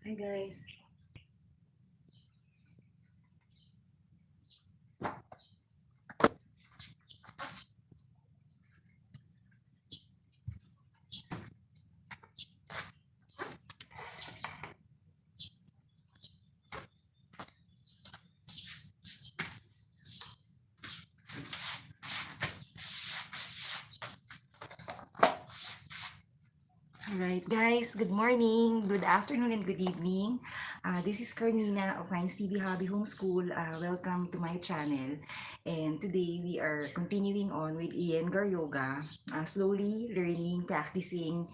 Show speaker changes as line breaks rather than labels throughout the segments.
Hi guys. Alright guys, good morning, good afternoon, and good evening. This is Carmina of Findstv Hobby Homeschool. Welcome to my channel. And today we are continuing on with Iyengar Yoga, slowly learning, practicing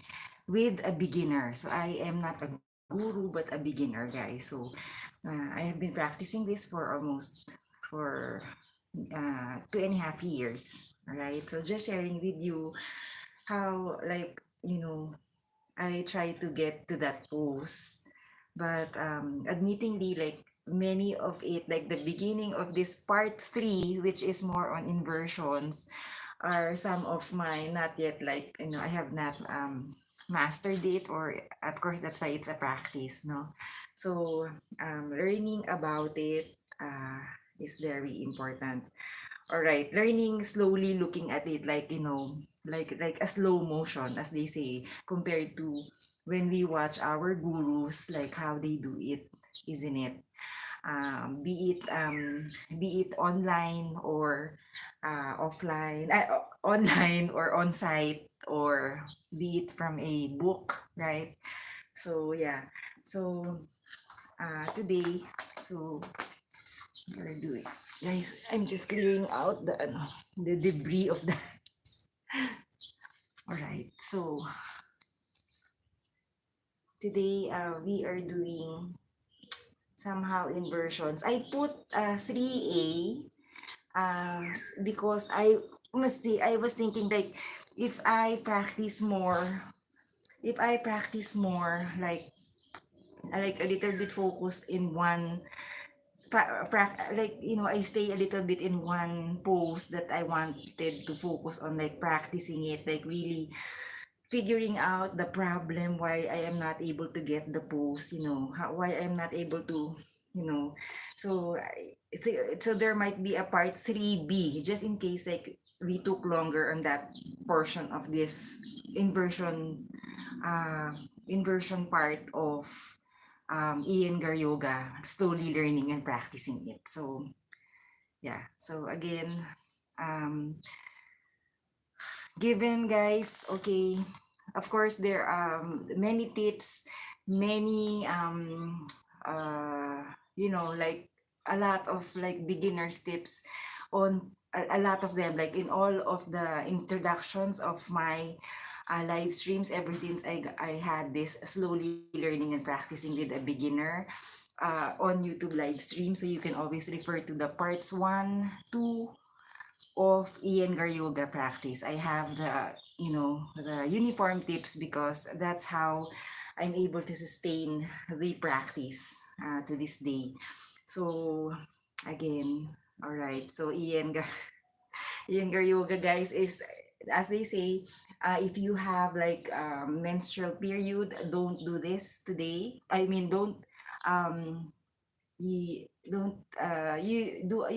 with a beginner. So I am not a guru but a beginner guys. So I have been practicing this for almost for 2.5 years. Alright, so just sharing with you how I try to get to that pose, but admittingly, like many of it, like the beginning of this part three, which is more on inversions, are some of my not yet I have not mastered it, or of course that's why it's a practice, no. So learning about it is very important. All right, learning slowly, looking at it like like a slow motion, as they say, compared to when we watch our gurus, like how they do it, isn't it? Be it online or offline, online or on site, or be it from a book, right? So yeah, so today, so I'm gonna do it. Guys, I'm just clearing out the debris of the. All right, so today we are doing somehow inversions. I put 3A because I was thinking like if I practice more, like a little bit focused in one I stay a little bit in one pose that I wanted to focus on, like practicing it, like really figuring out the problem why I am not able to get the pose, why I'm not able to, you know. So so there might be a part 3B just in case like we took longer on that portion of this inversion uh inversion part of Iyengar yoga, slowly learning and practicing it. So yeah, so again, um given guys, okay, of course there are many tips, many like a lot of like beginners tips on a lot of them, like in all of the introductions of my live streams ever since I had this slowly learning and practicing with a beginner on YouTube live stream. So you can always refer to the parts 1, 2 of Iyengar yoga practice. I have the uniform tips because that's how I'm able to sustain the practice to this day. So again, all right. So Iyengar yoga guys is, as they say, if you have like menstrual period, don't do this today. I mean, um you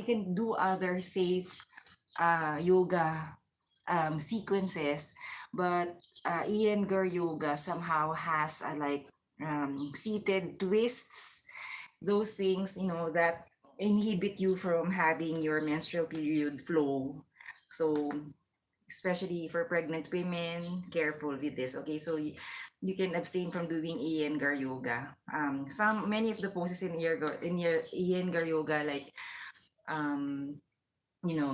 can do other safe yoga sequences, but Iyengar yoga somehow has seated twists, those things that inhibit you from having your menstrual period flow. So especially for pregnant women, careful with this. Okay, so you can abstain from doing Iyengar yoga. Some many of the poses in Iyengar yoga, like um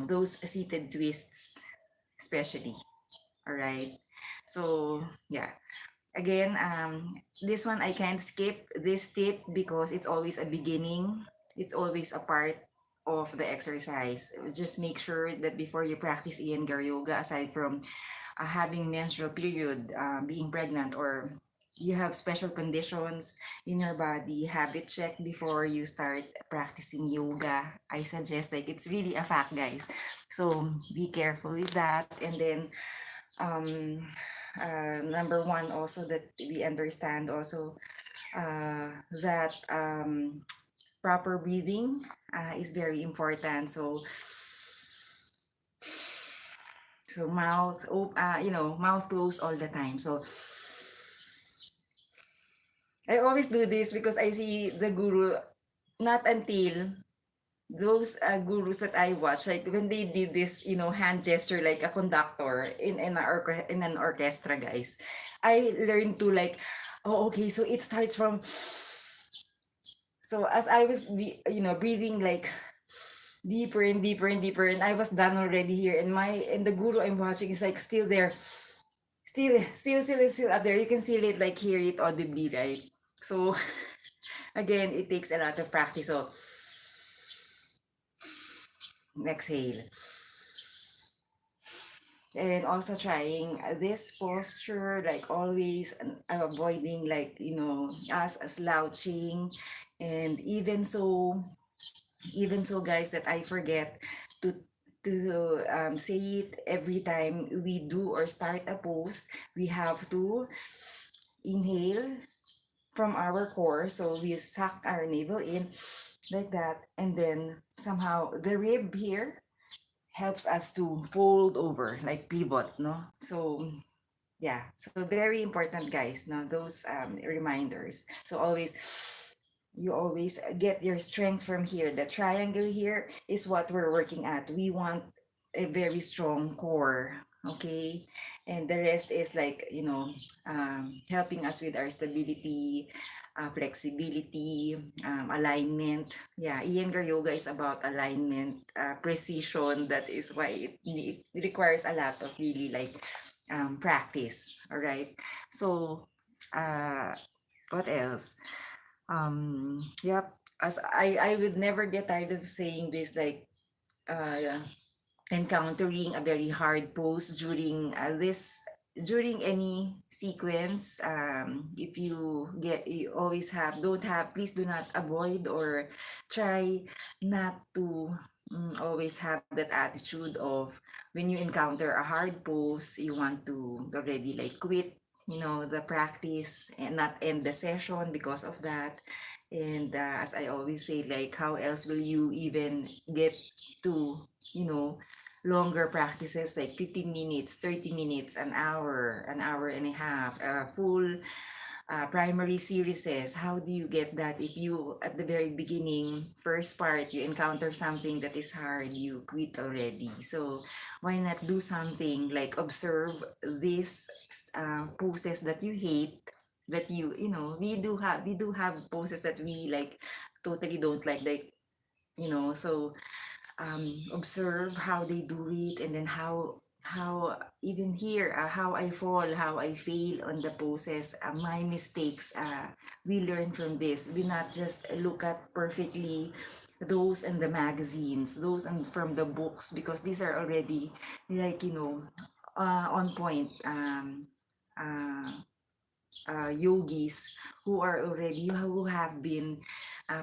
those seated twists, especially. All right. So yeah. Again, this one I can't skip this tip because it's always a beginning. It's always a part of the exercise. Just make sure that before you practice Iyengar yoga, aside from having menstrual period, being pregnant, or you have special conditions in your body, habit check before you start practicing yoga. I suggest, like, it's really a fact, guys. So be careful with that. And then number one also, that we understand also, that proper breathing is very important. So mouth closed all the time. So I always do this because I see the guru, not until those gurus that I watch, like when they did this, hand gesture like a conductor in an orchestra, guys. I learned to like, oh, okay, so it starts from. So as I was, breathing like deeper and deeper and deeper, and I was done already here, and the guru I'm watching is like still there, still up there. You can still like hear it audibly, right? So again, it takes a lot of practice. So exhale. And also trying this posture, like always, and avoiding like, us slouching. And even so, guys, that I forget to say it every time we do or start a pose. We have to inhale from our core, so we suck our navel in like that, and then somehow the rib here helps us to fold over, like pivot, no? So yeah, so very important, guys, no, those reminders. So you always get your strength from here. The triangle here is what we're working at. We want a very strong core, okay? And the rest is like, helping us with our stability, flexibility, alignment. Yeah, Iyengar Yoga is about alignment, precision. That is why it requires a lot of really like practice. All right. So, uh, what else? Yep. As I would never get tired of saying this, like uh, encountering a very hard pose during any sequence. If you always have don't have please do not avoid or try not to always have that attitude of when you encounter a hard pose, you want to already like quit, the practice and not end the session because of that. And as I always say, like, how else will you even get to, you know longer practices like 15 minutes, 30 minutes, an hour and a half, full primary series? How do you get that if you, at the very beginning, first part, you encounter something that is hard, you quit already? So why not do something like observe these poses that you hate, that we do have poses that we like totally don't like. So observe how they do it, and then how even here, how I fall, how I fail on the poses, my mistakes. We learn from this. We not just look at perfectly those and the magazines, those and from the books, because these are already like on point. Uh, Yogis who have been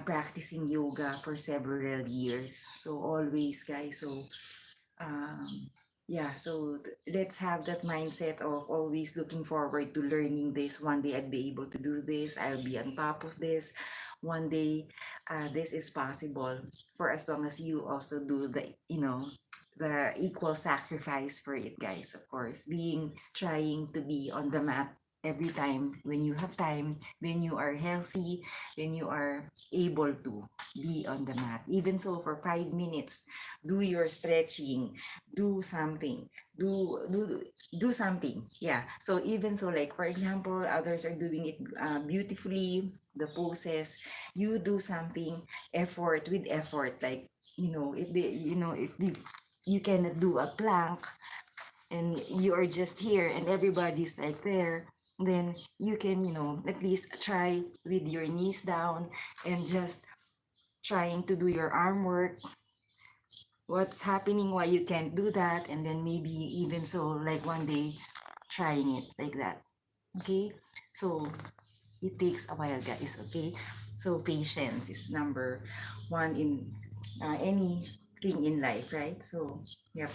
practicing yoga for several years. So always, guys. So um, yeah. So let's have that mindset of always looking forward to learning this. One day I'll be able to do this. I'll be on top of this. One day, this is possible, for as long as you also do the equal sacrifice for it, guys. Of course, trying to be on the mat every time when you have time, when you are healthy, when you are able to be on the mat. Even so, for 5 minutes, do your stretching, do something, do something. Yeah. So even so, like for example, others are doing it beautifully, the poses. You do something, effort with effort. Like if you cannot do a plank, and you are just here and everybody's like there, then you can at least try with your knees down and just trying to do your arm work. What's happening, why you can't do that, and then maybe even so, like one day trying it like that. Okay, so it takes a while, guys. Okay, so patience is number one in anything in life, right? So yep.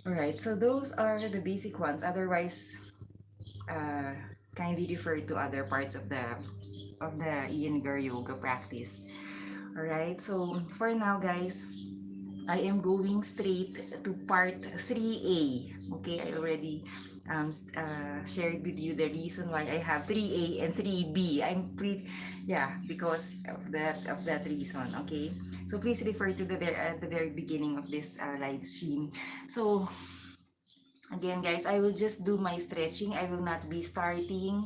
All right, so those are the basic ones. Otherwise, uh kindly refer to other parts of the Iyengar yoga practice. All right. So for now, guys, I am going straight to part 3A. Okay, I already shared with you the reason why I have 3A and 3B. I'm pretty, yeah, because of that reason. Okay, so please refer to the at the very beginning of this live stream. So again, guys, I will just do my stretching. I will not be starting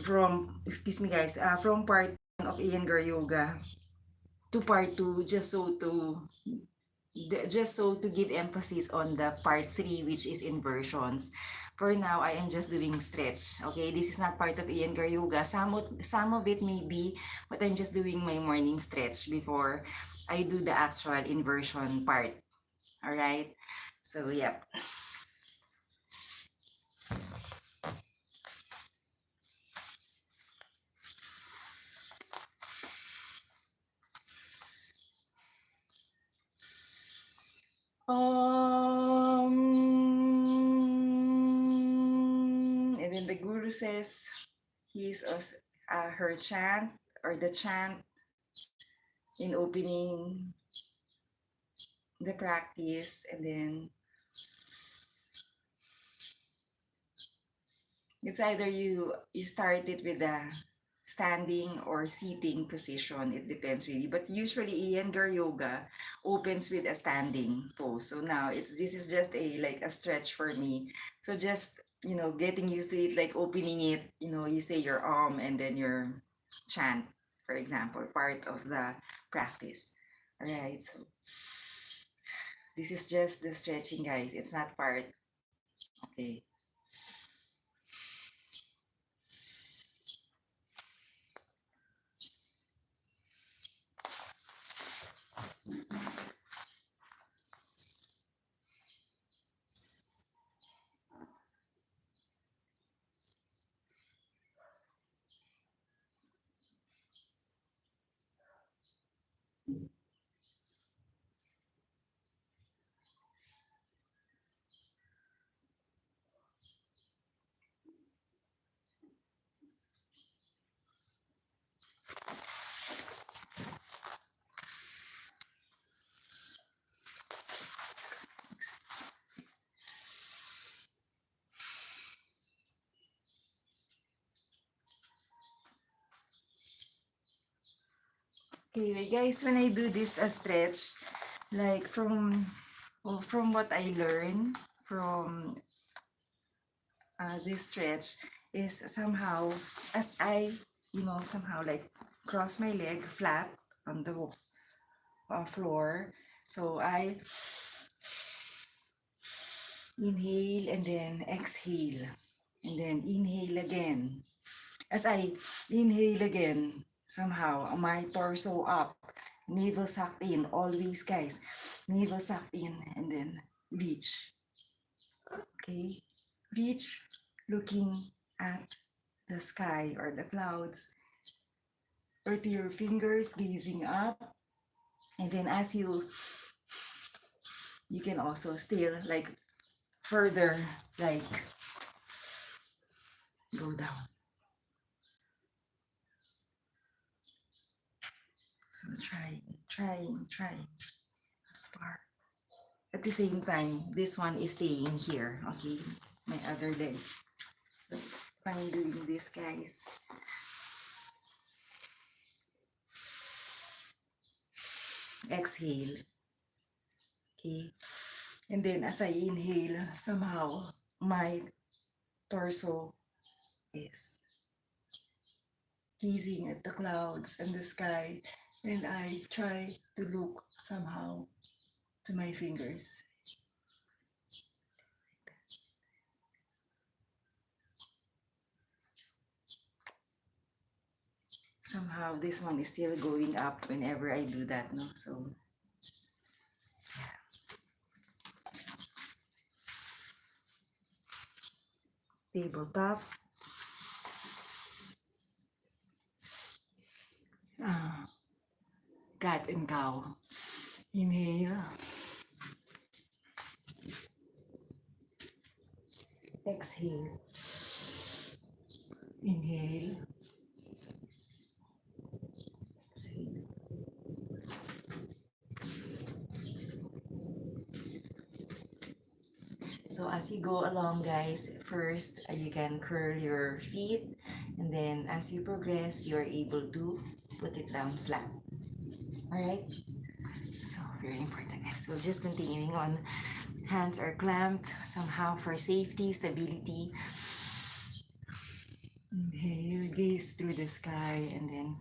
from, excuse me, guys, from part 1 of Iyengar yoga to part 2, just so to give emphasis on the part 3, which is inversions. For now, I am just doing stretch. Okay, this is not part of Iyengar yoga. Some of it may be, but I'm just doing my morning stretch before I do the actual inversion part. All right. So yeah. And then the guru says her chant, or the chant, in opening the practice. And then it's either you start it with a standing or sitting position. It depends really. But usually Iyengar yoga opens with a standing pose. So now this is just a stretch for me. So just getting used to it, like opening it, you say your and then your chant, for example, part of the practice. All right. So this is just the stretching, guys. It's not part. Okay. Okay, guys, when I do this stretch, like from what I learned from this stretch, is somehow, as I, somehow like cross my leg flat on the floor. So I inhale and then exhale, and then inhale again. As I inhale again, somehow my torso up, navel sucked in, always, guys, navel sucked in, and then reach. Okay, reach, looking at the sky or the clouds, or to your fingers, gazing up. And then as you can also still like further, like go down. So trying as far. At the same time, this one is staying here, okay? My other leg. So fine doing this, guys. Exhale. Okay. And then as I inhale, somehow my torso is gazing at the clouds and the sky. And I try to look somehow to my fingers. Somehow this one is still going up whenever I do that, no? So tabletop. Cat and cow. Inhale. Exhale. Inhale. Exhale. So as you go along, guys, first you can curl your feet, and then as you progress, you're able to put it down flat. Alright? So very important, guys. So just continuing on. Hands are clamped somehow for safety, stability. Inhale, gaze through the sky, and then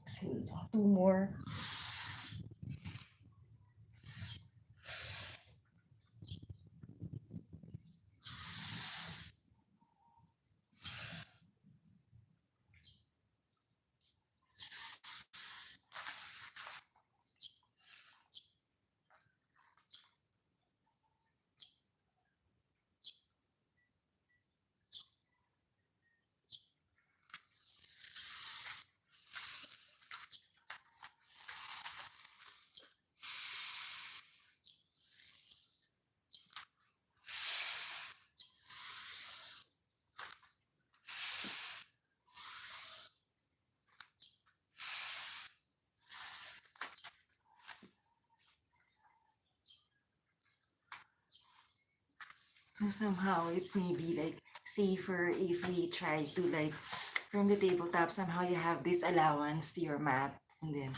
exhale. Two more. So somehow it's maybe like safer if we try to like from the tabletop, somehow you have this allowance to your mat, and then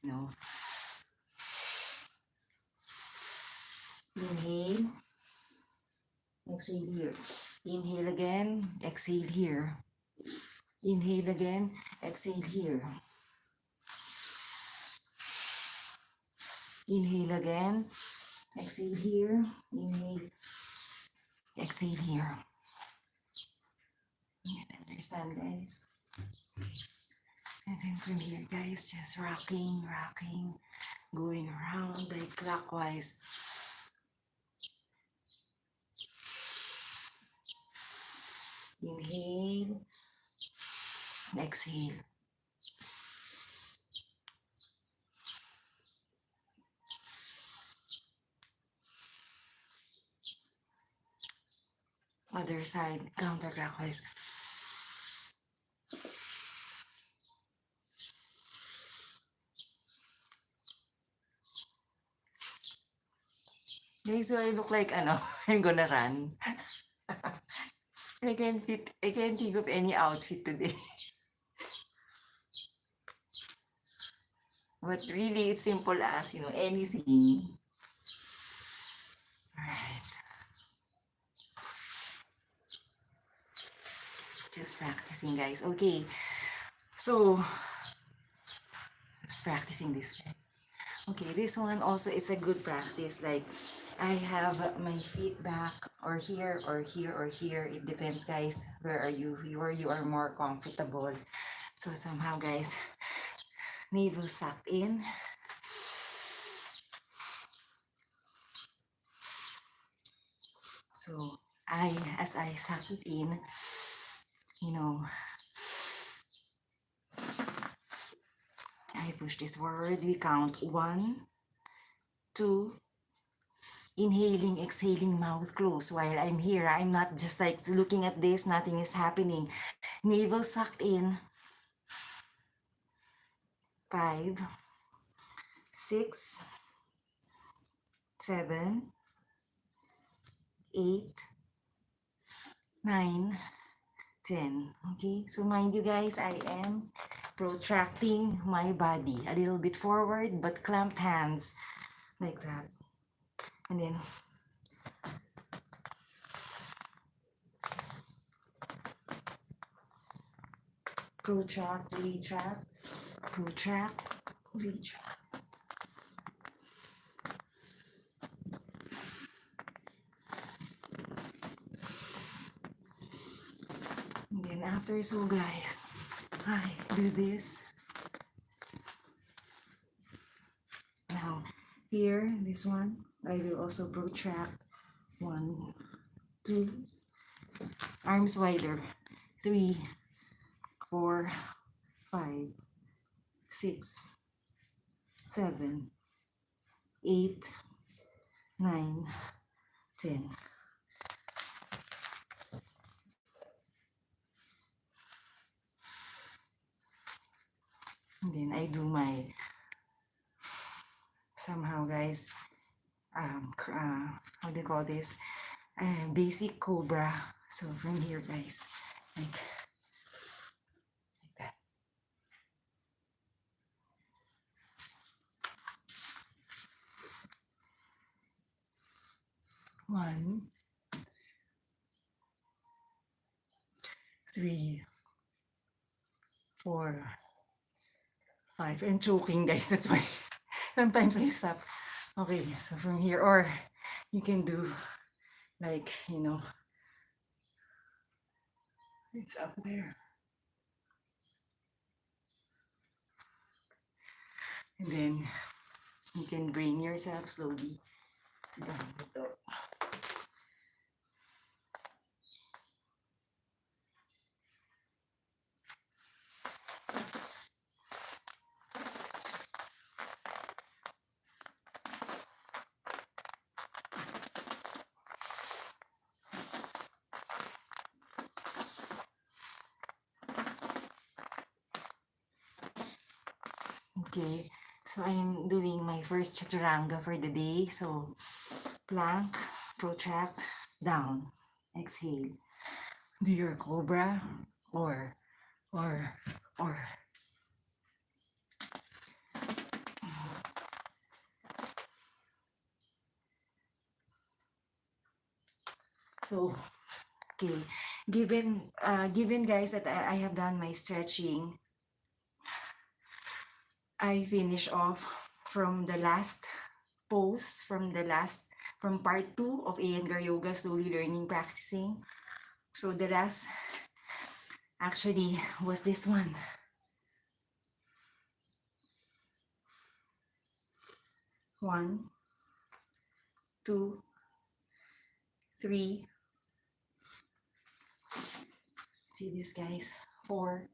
you know, inhale, exhale here. Inhale again, exhale here. Inhale again, exhale here. Inhale again, exhale here. Inhale, exhale here. You understand, guys? And then from here, guys, just rocking, rocking, going around like clockwise. Inhale, exhale. Other side, counterclockwise. Guys, so I look like ano, I'm gonna run. I can't think of any outfit today. But really, it's simple as, anything. Alright. Just practicing, guys. Okay. So, just practicing this. Okay, this one also is a good practice. Like, I have my feet back or here or here or here. It depends, guys. Where you are more comfortable. So somehow, guys, navel sucked in. So as I suck it in, you know, I push this forward. We count 1, 2, inhaling, exhaling, mouth closed while I'm here. I'm not just like looking at this, nothing is happening. Navel sucked in. 5, 6, 7, 8, 9, 10. Okay, so mind you guys, I am protracting my body a little bit forward, but clamped hands like that. And then protract, retract, protract, retract. And then after, so guys, I do this. Now, here, this one, I will also protract. 1, 2, arms wider. 3, 4, 5, 6, 7, 8, 9, 10. then I do my, somehow guys, how do you call this? Basic cobra. So from here guys, like that. One, three, four, five. I'm choking guys, that's why sometimes I stop. Okay, so from here, or you can do like, you know, it's up there. And then you can bring yourself slowly down the top. Okay, so I am doing my first chaturanga for the day. So plank, protract, down, exhale. Do your cobra or or or. So okay, given guys that I have done my stretching, I finish off from the last pose, from part 2 of Iyengar Yoga, slowly learning, practicing. So the last actually was this one. 1, 2, 3. See this guys? 4,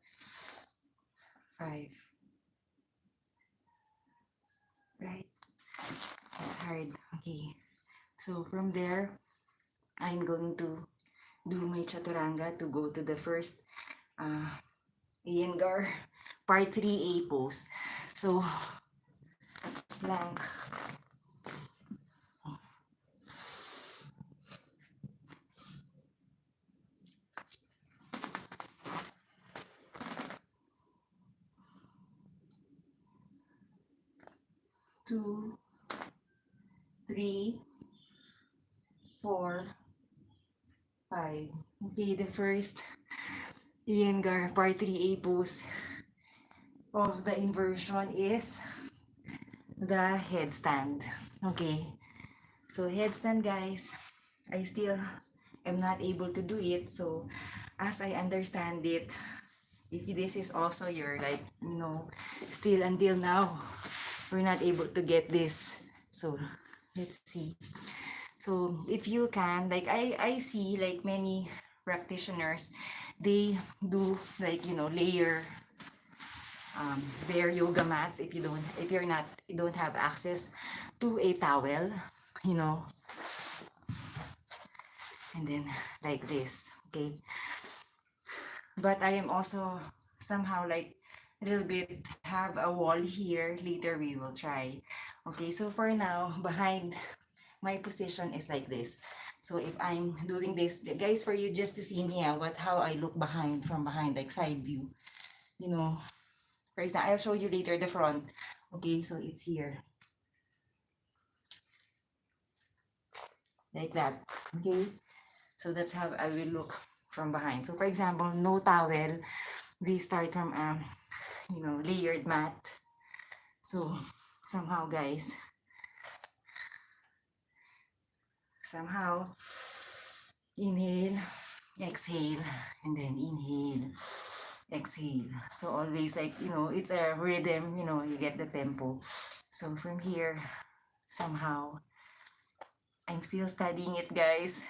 5. Right? It's hard. Okay. So from there, I'm going to do my chaturanga to go to the first Iyengar part 3A pose. So plank. Two, three, 4, 5. Okay, the first Iyengar part 3A pose of the inversion is the headstand. Okay, so headstand guys, I still am not able to do it. So as I understand it, if this is also your like, still until now, we're not able to get this. So let's see. So if you can, like I see like many practitioners, they do like, layer bare yoga mats if you don't have access to a towel, you know, and then like this, okay. But I am also somehow like a little bit have a wall here. Later we will try. Okay, so for now, behind my position is like this. So if I'm doing this, guys, for you just to see me, how I look behind, from behind, like side view, you know. For example, I'll show you later the front. Okay, so it's here. Like that. Okay. So that's how I will look from behind. So for example, no towel. We start from layered mat. So somehow guys, inhale, exhale, and then inhale, exhale. So always like, it's a rhythm, you get the tempo. So from here, somehow, I'm still studying it guys.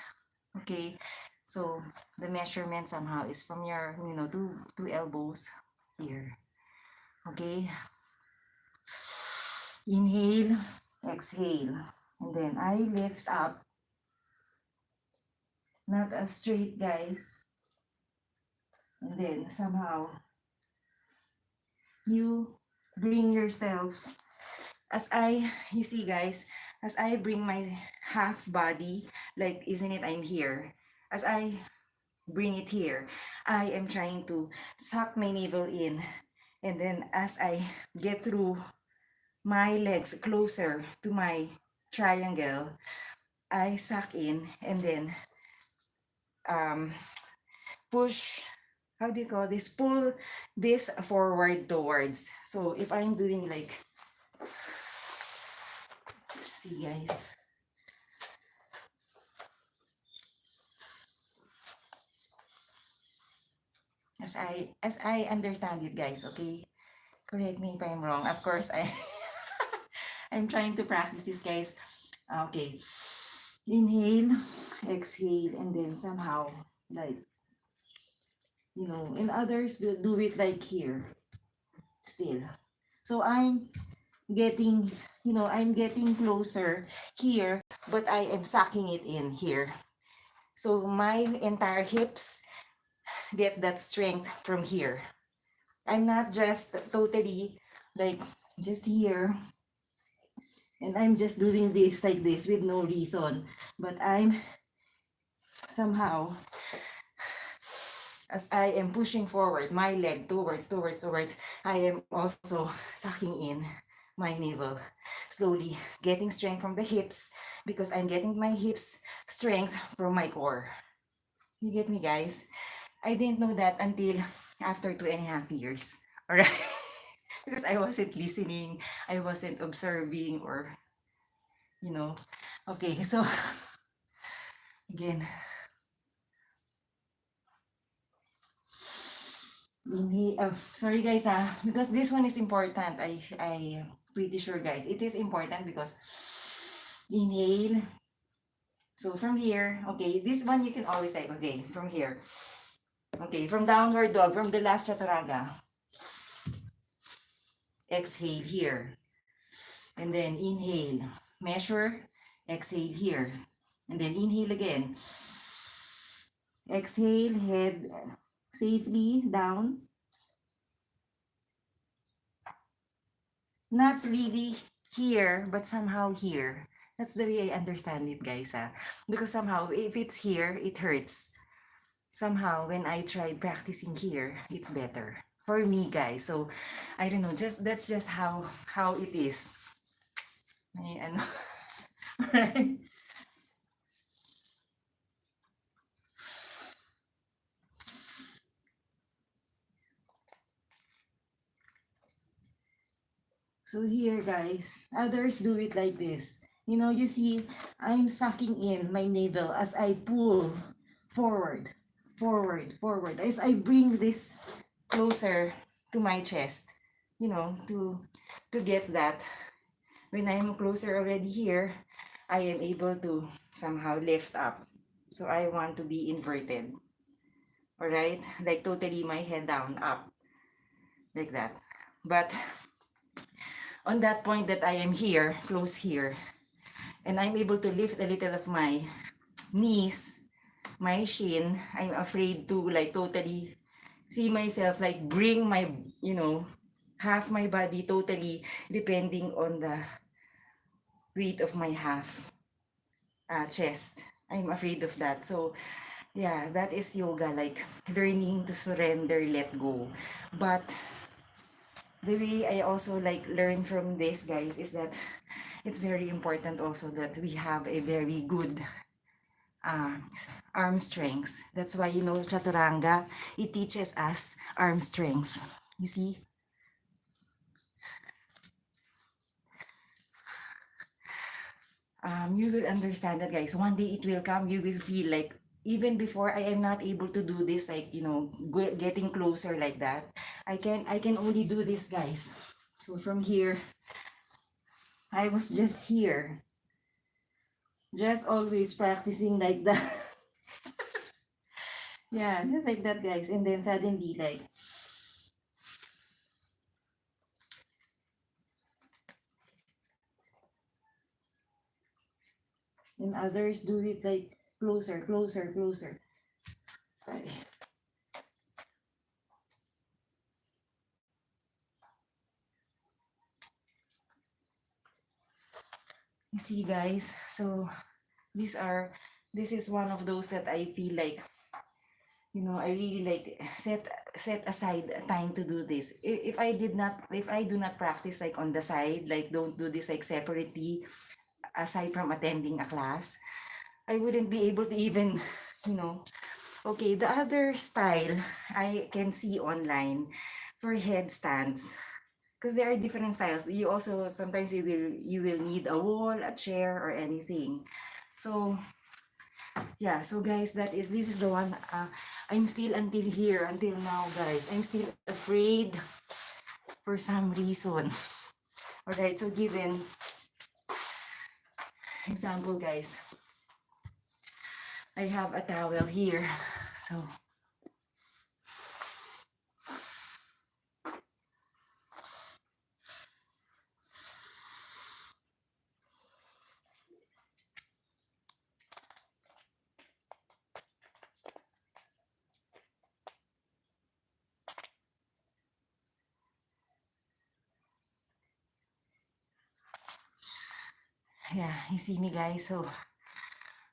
Okay, so the measurement somehow is from your, two elbows here. Okay, inhale, exhale, and then I lift up, not as straight guys, and then somehow you bring yourself, you see guys, as I bring my half body, like, isn't it, I'm here. As I bring it here, I am trying to suck my navel in. And then as I get through my legs closer to my triangle, I suck in and then um, push, how do you call this? Pull this forward towards. So if I'm doing like, see guys, as I understand it guys, okay? Correct me if I'm wrong. Of course, I'm trying to practice this guys. Okay. Inhale, exhale, and then somehow like, and others do it like here still. So getting, I'm getting closer here, but I am sucking it in here. So my entire hips get that strength from here. I'm not just totally like just here and I'm just doing this like this with no reason, but I'm somehow, as I am pushing forward my leg towards, I am also sucking in my navel, slowly getting strength from the hips because I'm getting my hips strength from my core. You get me, guys? I didn't know that until after 2.5 years. All right. Because I wasn't listening, I wasn't observing, or, you know. Okay, so again, inhale. Sorry guys, because this one is important. I pretty sure guys, it is important because inhale. So from here, okay, this one you can always say, okay, from here. Okay, from downward dog, from the last chaturanga. Exhale here. And then inhale. Measure. Exhale here. And then inhale again. Exhale, head safely down. Not really here, but somehow here. That's the way I understand it, guys. Because somehow, if it's here, it hurts. Somehow, when I tried practicing here, it's better for me, guys. So, I don't know. That's just how it is. Ay, ano. Right? So here, guys, others do it like this. You see, I'm sucking in my navel as I pull forward, forward. As I bring this closer to my chest, to get that. When I'm closer already here, I am able to somehow lift up. So I want to be inverted. Alright? Like totally my head down, up. Like that. But on that point that I am here, close here, and I'm able to lift a little of my knees, my shin, I'm afraid to like totally see myself like bring my, half my body totally depending on the weight of my half chest. I'm afraid of that. So yeah, that is yoga, like learning to surrender, let go. But the way I also like learn from this guys is that it's very important also that we have a very good uh, arm strength. That's why chaturanga, it teaches us arm strength. You see, you will understand that guys. One day it will come, you will feel like even before I am not able to do this, like getting closer like that. I can only do this guys. So from here, I was just here, just always practicing like that. Yeah, just like that guys. And then suddenly like, and others do it like closer. Ay. You see, guys, so these are this is one of those that I feel like, I really like set aside a time to do this. If I do not practice like on the side, like don't do this like separately aside from attending a class, I wouldn't be able to even, you know. Okay, the other style I can see online for headstands, because there are different styles. You also sometimes you will need a wall, a chair, or anything. So yeah, so guys, this is the one. I'm still until now, guys. I'm still afraid for some reason. All right, so given example, guys, I have a towel here. So yeah, you see me, guys. So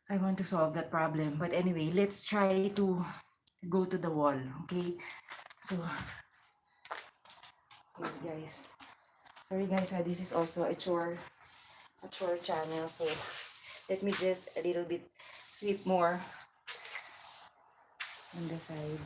I want to solve that problem. But anyway, let's try to go to the wall. Okay, so wait, guys. Sorry, guys. This is also a chore channel. So let me just a little bit sweep more on the side.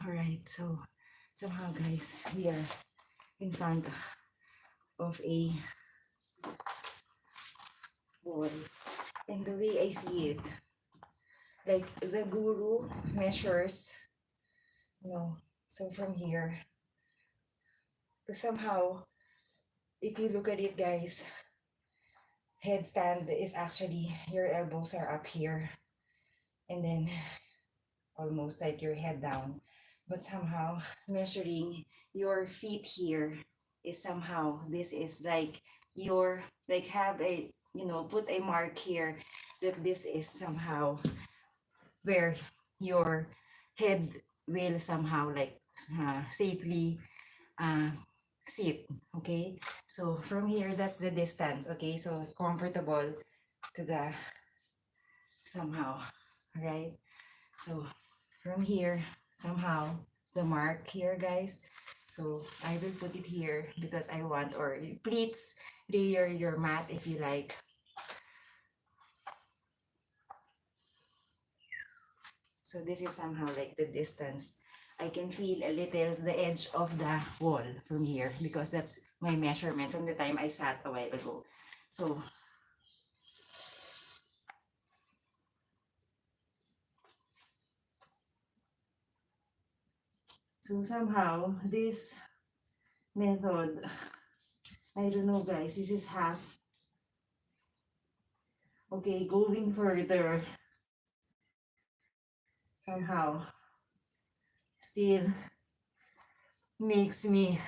All right. So somehow, guys, we are in front of a wall, and the way I see it, like the guru measures, so from here, because somehow, if you look at it, guys, headstand is actually your elbows are up here, and then almost like your head down. But somehow measuring your feet here is somehow this is like your like have a put a mark here that this is somehow where your head will somehow like safely uh, sit. Okay, so from here that's the distance. Okay, so comfortable to the somehow, right? So from here, somehow, the mark here, guys. So I will put it here because I want, or please layer your mat if you like. So this is somehow like the distance. I can feel a little the edge of the wall from here because that's my measurement from the time I sat a while ago. So somehow this method, I don't know, guys, this is half. Okay, going further, somehow still makes me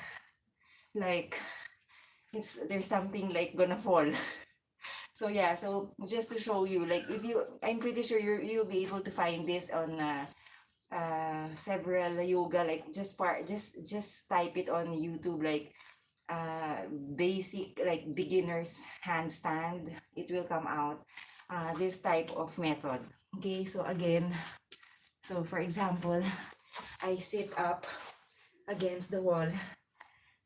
like there's something like gonna fall. So yeah, so just to show you, like if you, I'm pretty sure you'll be able to find this on several yoga, like just type it on YouTube, like basic like beginners handstand, it will come out this type of method. Okay, so again, so for example, I sit up against the wall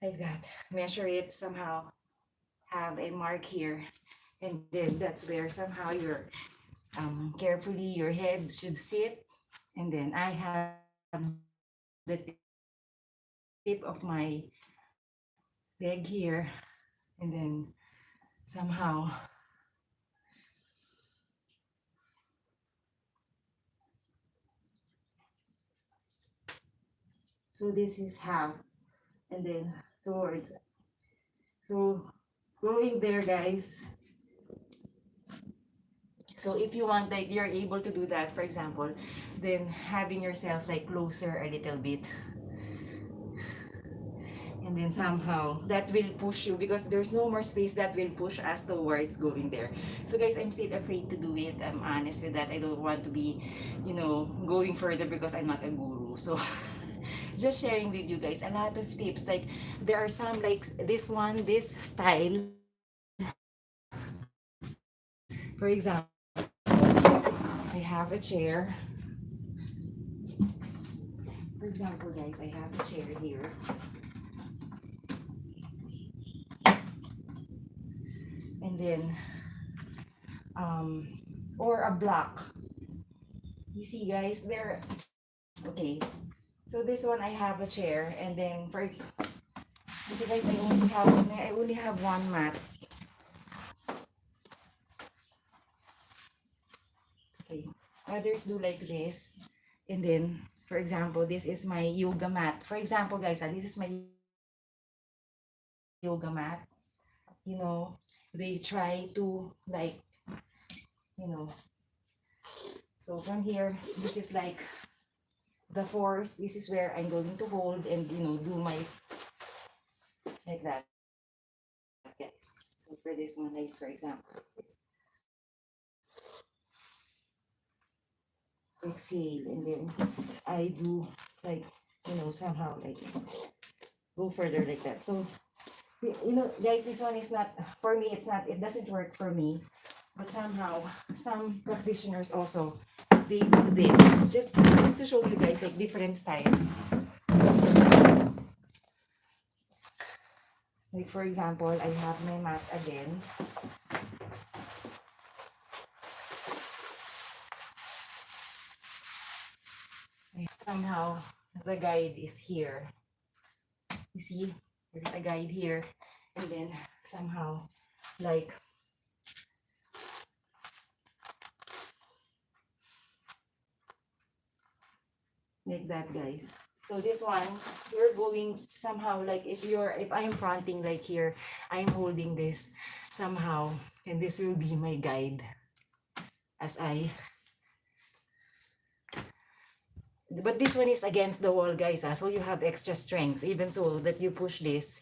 like that, measure it somehow, have a mark here, and then that's where somehow your carefully your head should sit, and then I have the tip of my leg here, and then somehow, so this is half, and then towards, so going there, guys. So if you want, like you're able to do that, for example, then having yourself like closer a little bit. And then somehow that will push you because there's no more space that will push us towards going there. So guys, I'm still afraid to do it. I'm honest with that. I don't want to be, going further because I'm not a guru. So just sharing with you guys a lot of tips. Like there are some like this style. For example, I have a chair. For example, guys, I have a chair here. And then or a block. You see guys, there. Okay, so this one I have a chair, and then for you see guys, I only have one mat. Okay, others do like this. And then for example, this is my yoga mat. For example guys, this is my yoga mat. They try to like, you know so from here, this is like the force. This is where I'm going to hold and do my like that, guys. So for this one, guys, for example, exhale, and then I do like, somehow like go further like that. So guys, this one is not for me. It doesn't work for me, but somehow some practitioners also, they do this. It's just to show you guys like different styles. Like for example, I have my mat again. And somehow the guide is here. You see, there's a guide here, and then somehow like that, guys. So this one, you're going somehow like if I'm fronting like here, I'm holding this somehow, and this will be my guide as but this one is against the wall, guys, so you have extra strength. Even so that you push this,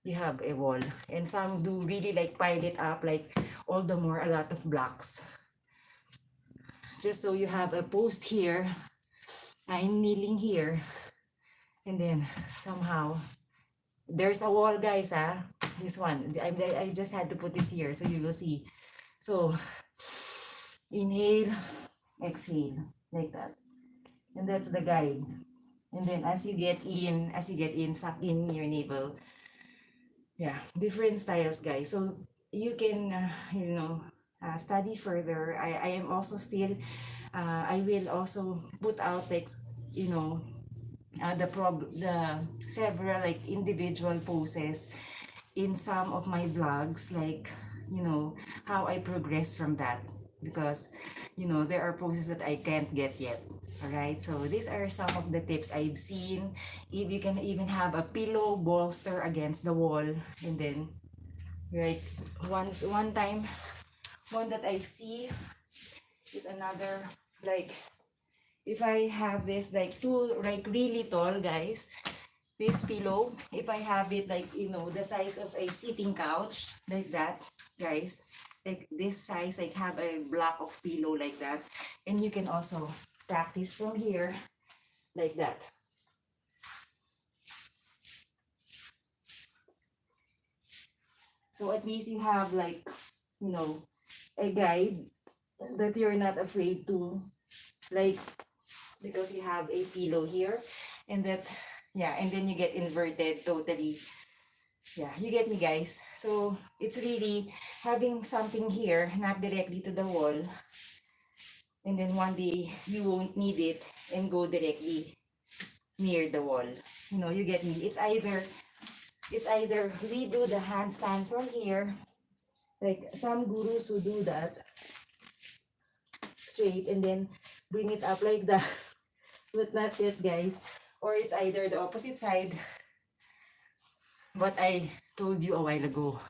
you have a wall. And some do really like pile it up, like all the more a lot of blocks. Just so you have a post here. I'm kneeling here, and then somehow there's a wall, guys. This one, I just had to put it here so you will see. So inhale, exhale, like that, and that's the guide. And then as you get in, suck in your navel. Yeah, different styles, guys. So you can study further. I am also still I will also put out like the several like individual poses in some of my vlogs, like how I progress from that, because there are poses that I can't get yet. All right, so these are some of the tips I've seen. If you can even have a pillow bolster against the wall, and then like one time, one that I see is another, like if I have this like two like really tall, guys, this pillow, if I have it like the size of a sitting couch, like that, guys, like this size, like have a block of pillow like that, and you can also practice from here like that. So at least you have like a guide that you're not afraid to, like, because you have a pillow here, and that, yeah, and then you get inverted totally. Yeah, you get me, guys. So it's really having something here, not directly to the wall, and then one day you won't need it and go directly near the wall. You get me. It's either we do the handstand from here, like some gurus who do that straight and then bring it up like that, but not yet, guys. Or it's either the opposite side, what I told you a while ago.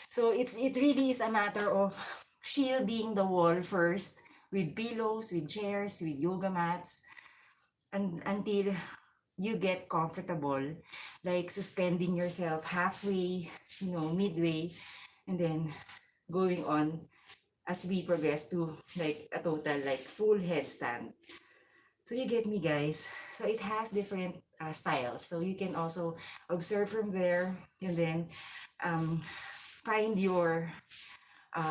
So it really is a matter of shielding the wall first with pillows, with chairs, with yoga mats, and until you get comfortable, like suspending yourself halfway, midway, and then going on as we progress to like a total like full headstand. So you get me, guys. So it has different styles. So you can also observe from there and then um, find your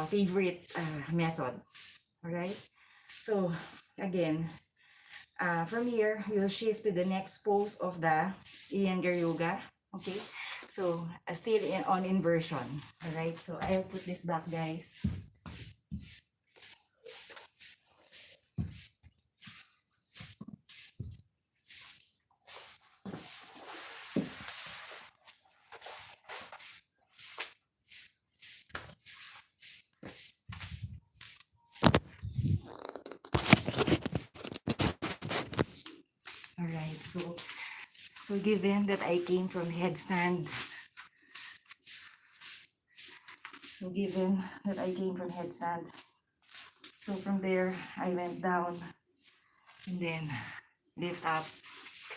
favorite method. All right. So again, from here, we'll shift to the next pose of the Iyengar Yoga. Okay. So still on inversion. All right. So I'll put this back, guys. All right. So given that I came from headstand, so from there I went down and then lift up,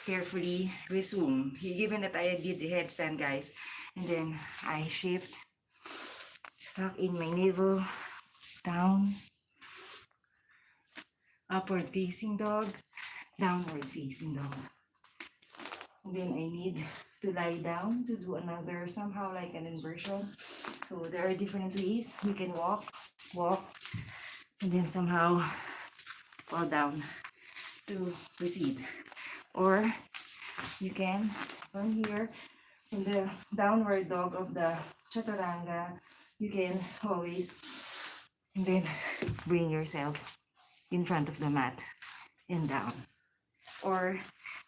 carefully resume. Given that I did the headstand, guys, and then I shift, suck in my navel, down, upward facing dog, downward facing dog. And then I need to lie down to do another somehow like an inversion. So there are different ways you can walk, and then somehow fall down to proceed. Or you can, from here, in the downward dog of the chaturanga, you can always, and then bring yourself in front of the mat and down. Or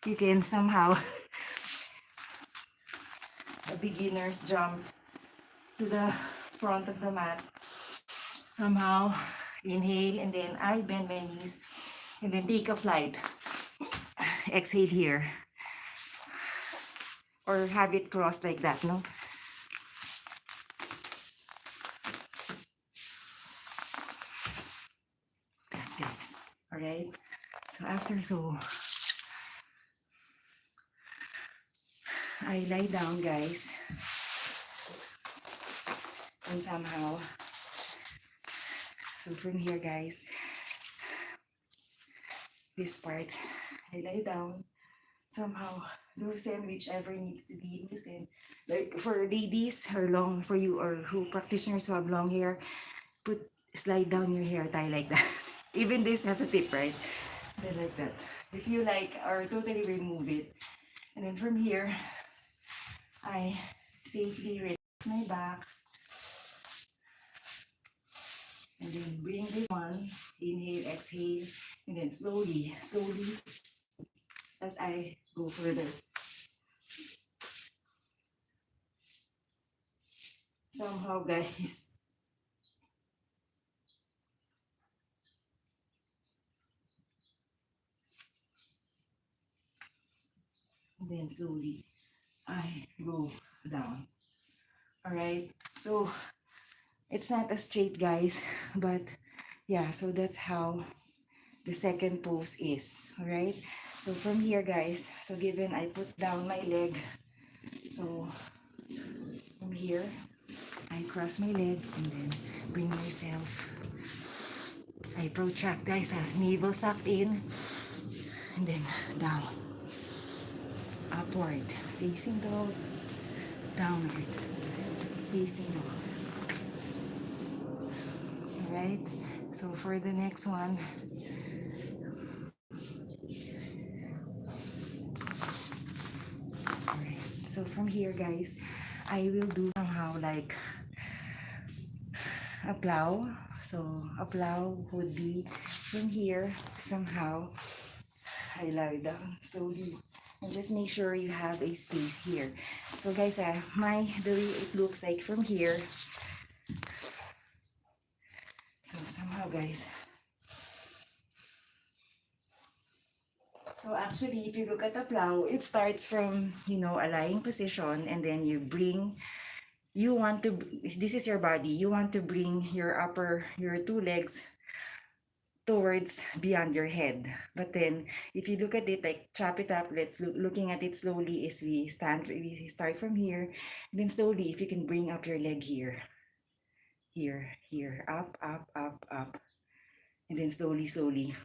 you can somehow, a beginner's jump to the front of the mat. Somehow, inhale, and then I bend my knees, and then take a flight. Exhale here. Or have it crossed like that, no? That, guys. Alright? So after I lie down, guys. And somehow, so from here, guys, this part, I lie down, somehow loosen whichever needs to be loosened. Like for ladies or long, for you or who practitioners who have long hair, slide down your hair tie like that. Even this has a tip, right? Then like that. If you like, or totally remove it. And then from here, I safely relax my back. And then bring this one, inhale, exhale, and then slowly, as I go further. Somehow, guys, and then slowly, I go down. Alright, so it's not a straight, guys, but yeah, so that's how the second pose is. Alright, so from here, guys, so given I put down my leg, so from here I cross my leg and then bring myself, I protract, guys, navel sucked in and then down, upward facing dog, downward facing dog. Alright, so for the next one, alright, so from here, guys, I will do somehow like a plow. So a plow would be from here, somehow I lie down slowly and just make sure you have a space here. So guys, the way it looks like from here, so somehow, guys, so actually if you look at the plow, it starts from, a lying position, and then you want to, this is your body, you want to bring your two legs towards beyond your head. But then if you look at it, like chop it up, let's looking at it slowly is we start from here, and then slowly if you can bring up your leg here, here, up, up, up, up, and then slowly,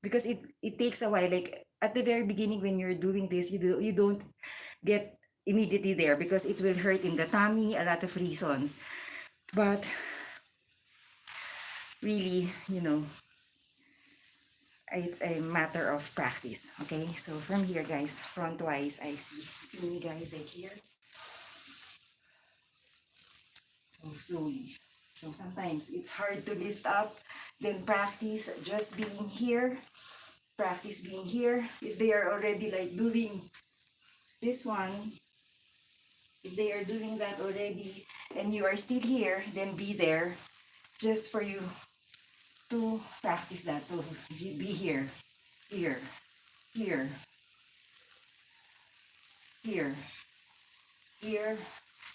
because it takes a while. Like at the very beginning when you're doing this, you don't get immediately there because it will hurt in the tummy, a lot of reasons. But really, it's a matter of practice. Okay, so from here, guys, frontwise, I see me, guys, like here. So slowly. So sometimes it's hard to lift up. Then practice just being here. Practice being here. If they are already like doing this one, if they are doing that already and you are still here, then be there just for you to practice that. So be here, here, here, here, here.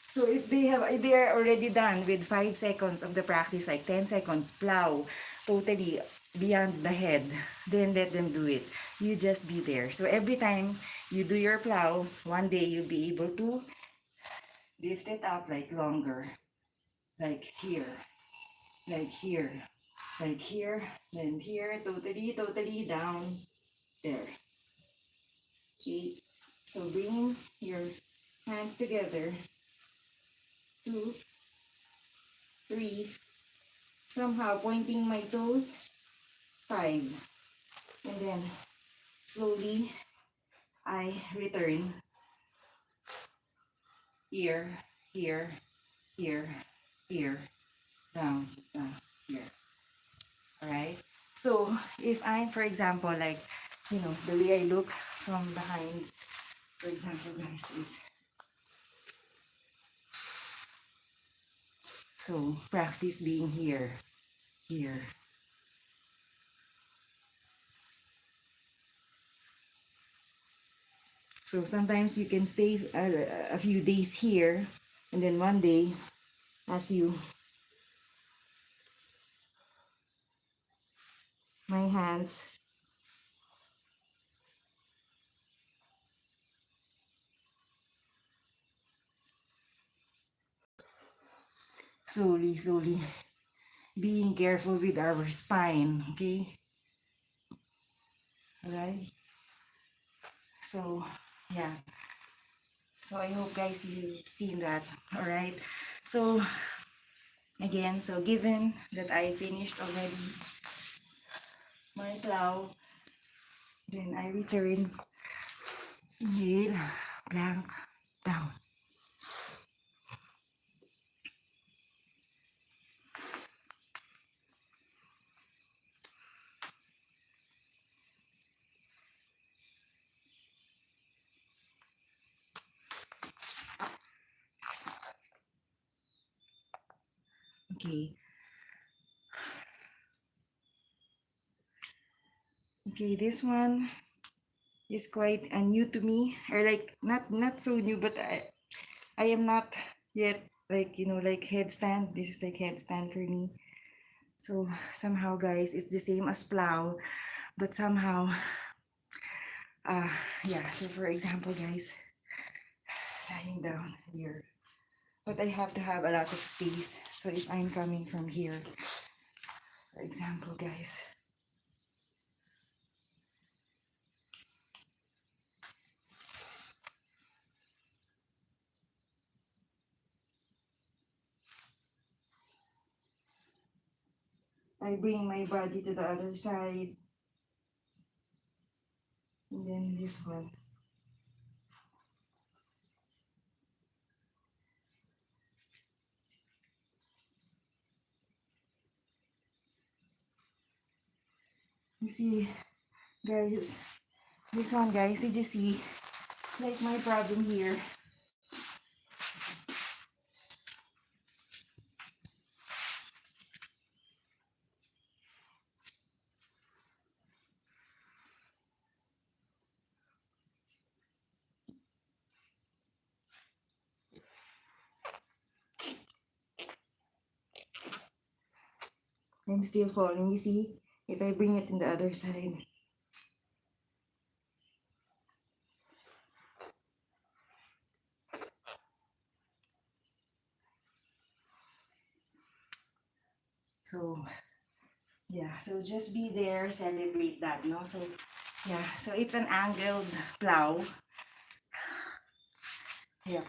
So if they are already done with 5 seconds of the practice, like 10 seconds, plow totally beyond the head, then let them do it. You just be there. So every time you do your plow, one day you'll be able to lift it up like longer, like here, like here, like here, then here, totally down there. Okay, so bring your hands together, 2, 3, somehow pointing my toes, 5, and then slowly I return here, here, here, here, down, here. All right. So if I'm, for example, like, the way I look from behind, for example, guys, is so practice being here, here. So sometimes you can stay a few days here, and then one day, as you, my hands, slowly, being careful with our spine, okay? All right. So, yeah. So I hope, guys, you've seen that. All right. So again, so given that I finished already my plow, then I return, inhale, blank, down. Okay. Okay, this one is quite new to me, or like not so new, but I am not yet like, like headstand. This is like headstand for me. So somehow, guys, it's the same as plow, but somehow, uh yeah. So for example, guys, lying down here, but I have to have a lot of space. So if I'm coming from here, for example, guys, I bring my body to the other side, and then this one. You see, guys, this one, guys, did you see? Like my problem here. I'm still falling, you see? If I bring it in the other side. So yeah, so just be there, celebrate that, no? So yeah, so it's an angled plow. Yep.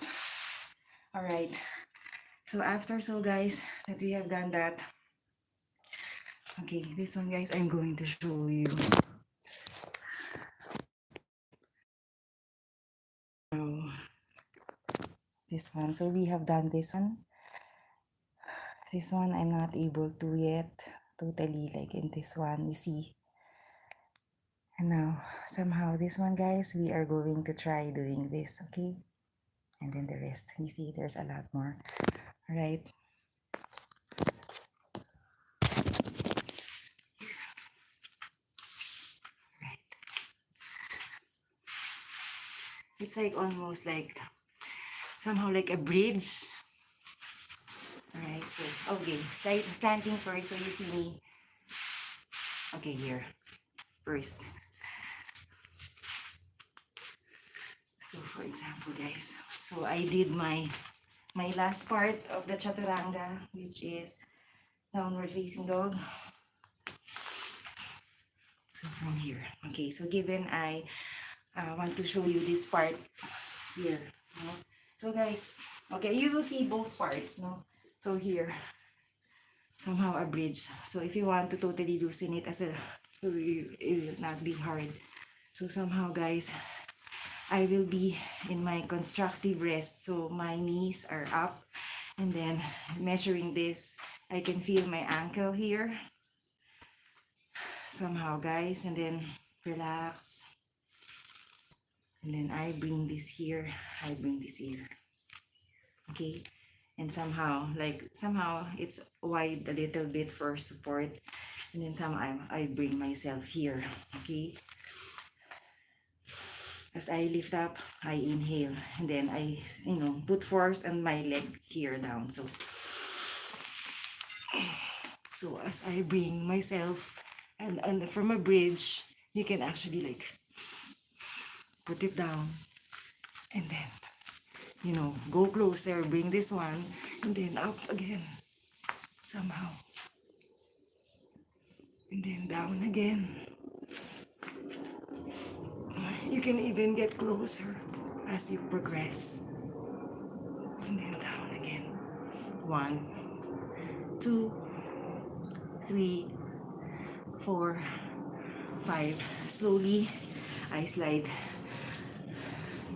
All right. So after, so guys, that we have done that, okay, this one, guys, I'm going to show you. Oh, this one. So we have done this one. This one, I'm not able to yet totally like in this one, you see. And now, somehow, this one, guys, we are going to try doing this, okay? And then the rest, you see, there's a lot more. All right. It's like almost like somehow like a bridge. Alright, so okay, standing first so you see me. Okay, here first. So for example, guys, so I did my last part of the chaturanga, which is downward facing dog. So from here, okay, so given I want to show you this part here, no? So guys, okay, you will see both parts, no? So here, somehow a bridge. So if you want to totally loosen it as a, so it will not be hard. So somehow, guys, I will be in my constructive rest. So my knees are up, and then measuring this, I can feel my ankle here. Somehow, guys, and then relax. And then I bring this here, I bring this here. Okay? And somehow, like, somehow it's wide a little bit for support. And then somehow I bring myself here. Okay? As I lift up, I inhale. And then I, put force on my leg here down. So as I bring myself, and from a bridge, you can actually like put it down. And then, go closer, bring this one, and then up again. Somehow. And then down again. You can even get closer as you progress. And then down again. 1, 2, 3, 4, 5. Slowly, I slide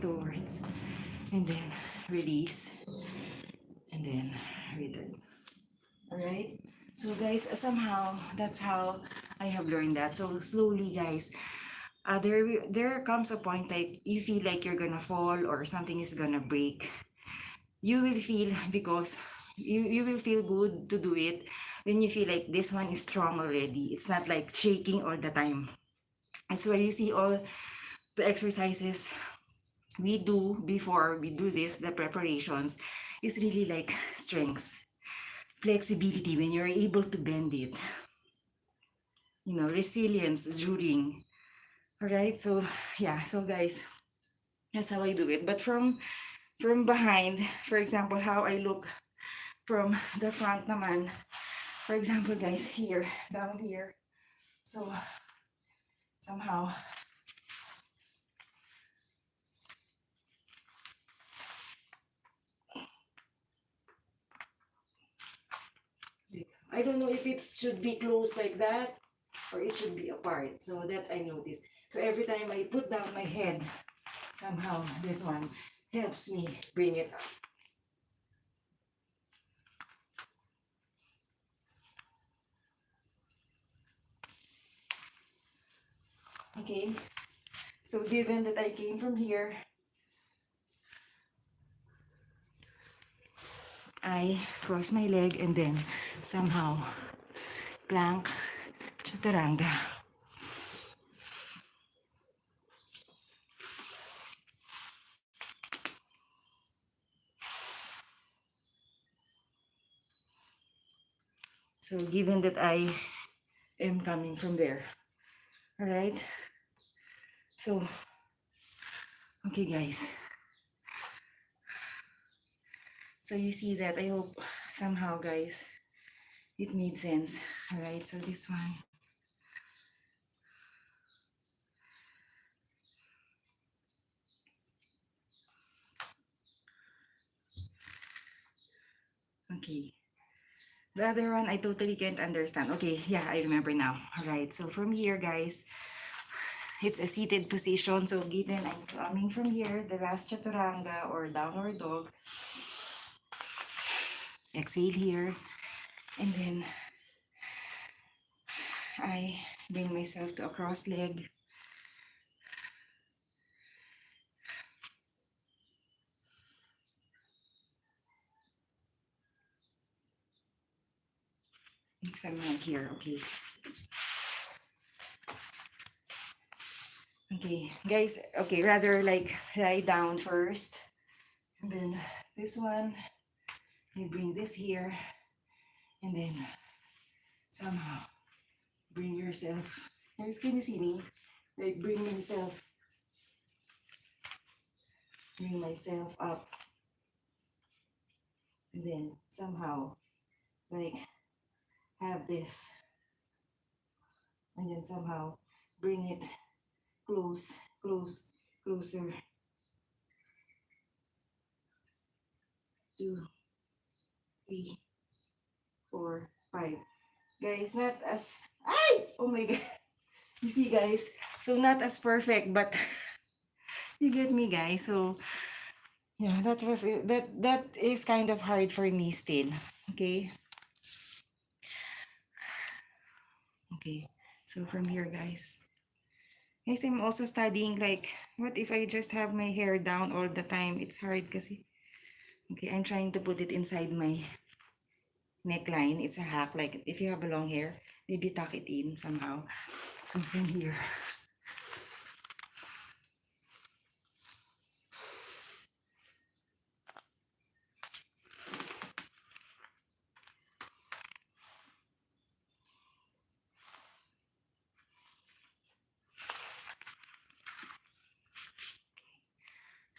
towards. And then release. And then return. Alright? So guys, somehow, that's how I have learned that. So slowly, guys, there comes a point like you feel like you're gonna fall or something is gonna break. You will feel, because you will feel good to do it when you feel like this one is strong already. It's not like shaking all the time. That's why you see all the exercises we do before we do this, the preparations, is really like strength, flexibility when you're able to bend it, resilience during. All right, so yeah, so guys, that's how I do it. But from behind, for example, how I look from the front naman, for example, guys, here, down here. So somehow, I don't know if it should be close like that or it should be apart. So that I noticed. So every time I put down my head, somehow this one helps me bring it up. Okay, so given that I came from here, I cross my leg and then somehow plank chaturanga. So given that I am coming from there. All right. So, okay, guys. So you see that. I hope somehow, guys, it made sense. All right. So this one. Okay. The other one, I totally can't understand. Okay, yeah, I remember now. All right, so from here, guys, it's a seated position. So given I'm coming from here, the last chaturanga or downward dog, exhale here, and then I bring myself to a cross leg. Somewhere here, okay. Okay, guys, okay, rather like lie down first. And then this one, you bring this here, and then somehow bring yourself. Guys, can you see me? Like bring myself up, and then somehow like have this, and then somehow bring it close, closer. 2, 3, 4, 5. Guys, not as oh my god. You see, guys, so not as perfect, but you get me, guys. So yeah, that was it. That is kind of hard for me still. Okay. Okay. So from here, guys. Guys, I'm also studying like, what if I just have my hair down all the time? It's hard kasi. Okay, I'm trying to put it inside my neckline. It's a hack. Like, if you have a long hair, maybe tuck it in somehow. So from here.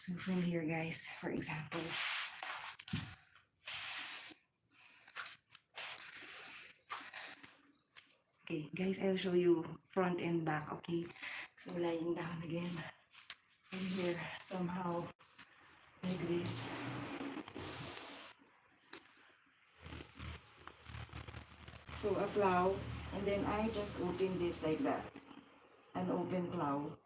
So from here, guys, for example. Okay, guys, I'll show you front and back, okay? So lying down again. And here, somehow, like this. So a plow, and then I just open this like that. An open plow.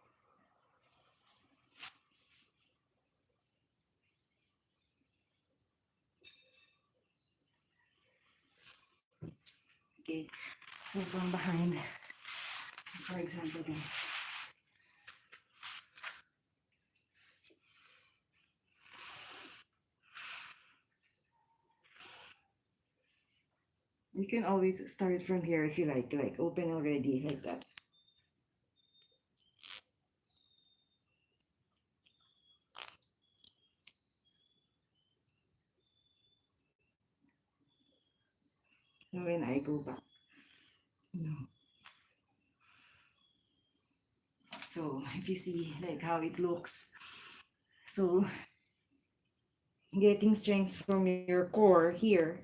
Okay, so from behind, for example, guys. You can always start from here if you like open already, like that. So when I go back, you know. So if you see like how it looks, so getting strength from your core here,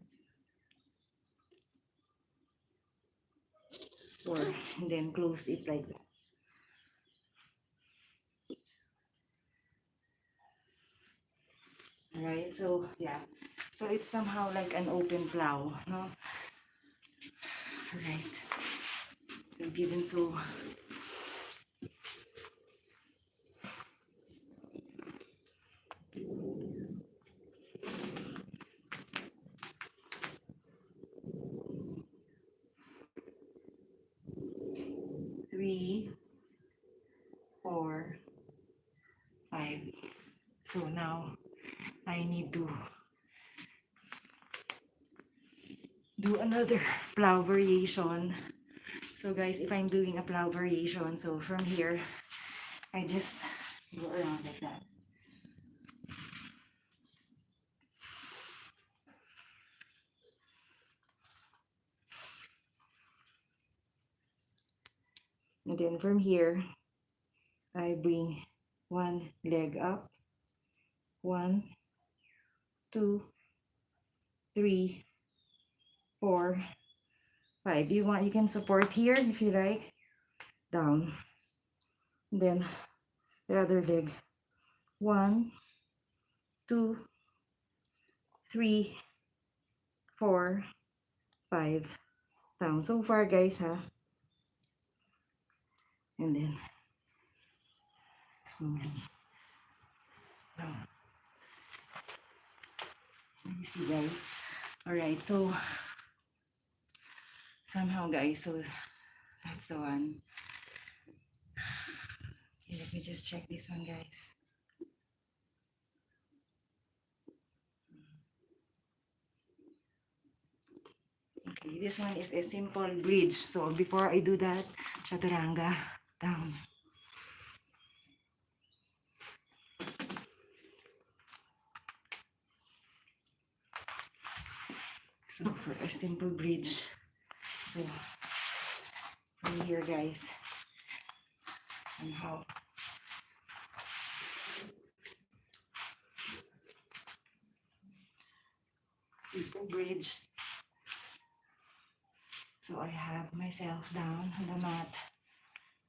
or and then close it like that. Right, so yeah, so it's somehow like an open plow, no? Right, so given so 3, 4, 5. So now I need to do another plow variation. So guys, if I'm doing a plow variation, so from here, I just go around like that. And then from here, I bring one leg up. 1, 2, 3, 4, 5. You can support here if you like. Down. And then the other leg. 1, 2, 3, 4, 5. Down. So far, guys, ha. And then slowly down. You see, guys. All right. So somehow, guys. So that's the one. Okay, let me just check this one, guys. Okay, this one is a simple bridge. So before I do that, chaturanga down. So for a simple bridge, so from here, guys, somehow simple bridge. So I have myself down on the mat,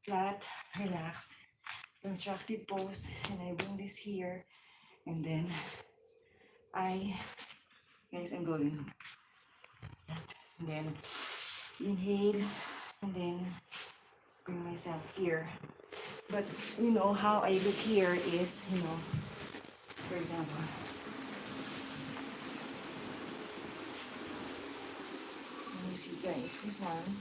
flat, relaxed, constructive pose, and I bring this here, and then guys, I'm going, and then inhale, and then bring myself here. But you know how I look here is, for example, let me see, guys, this one,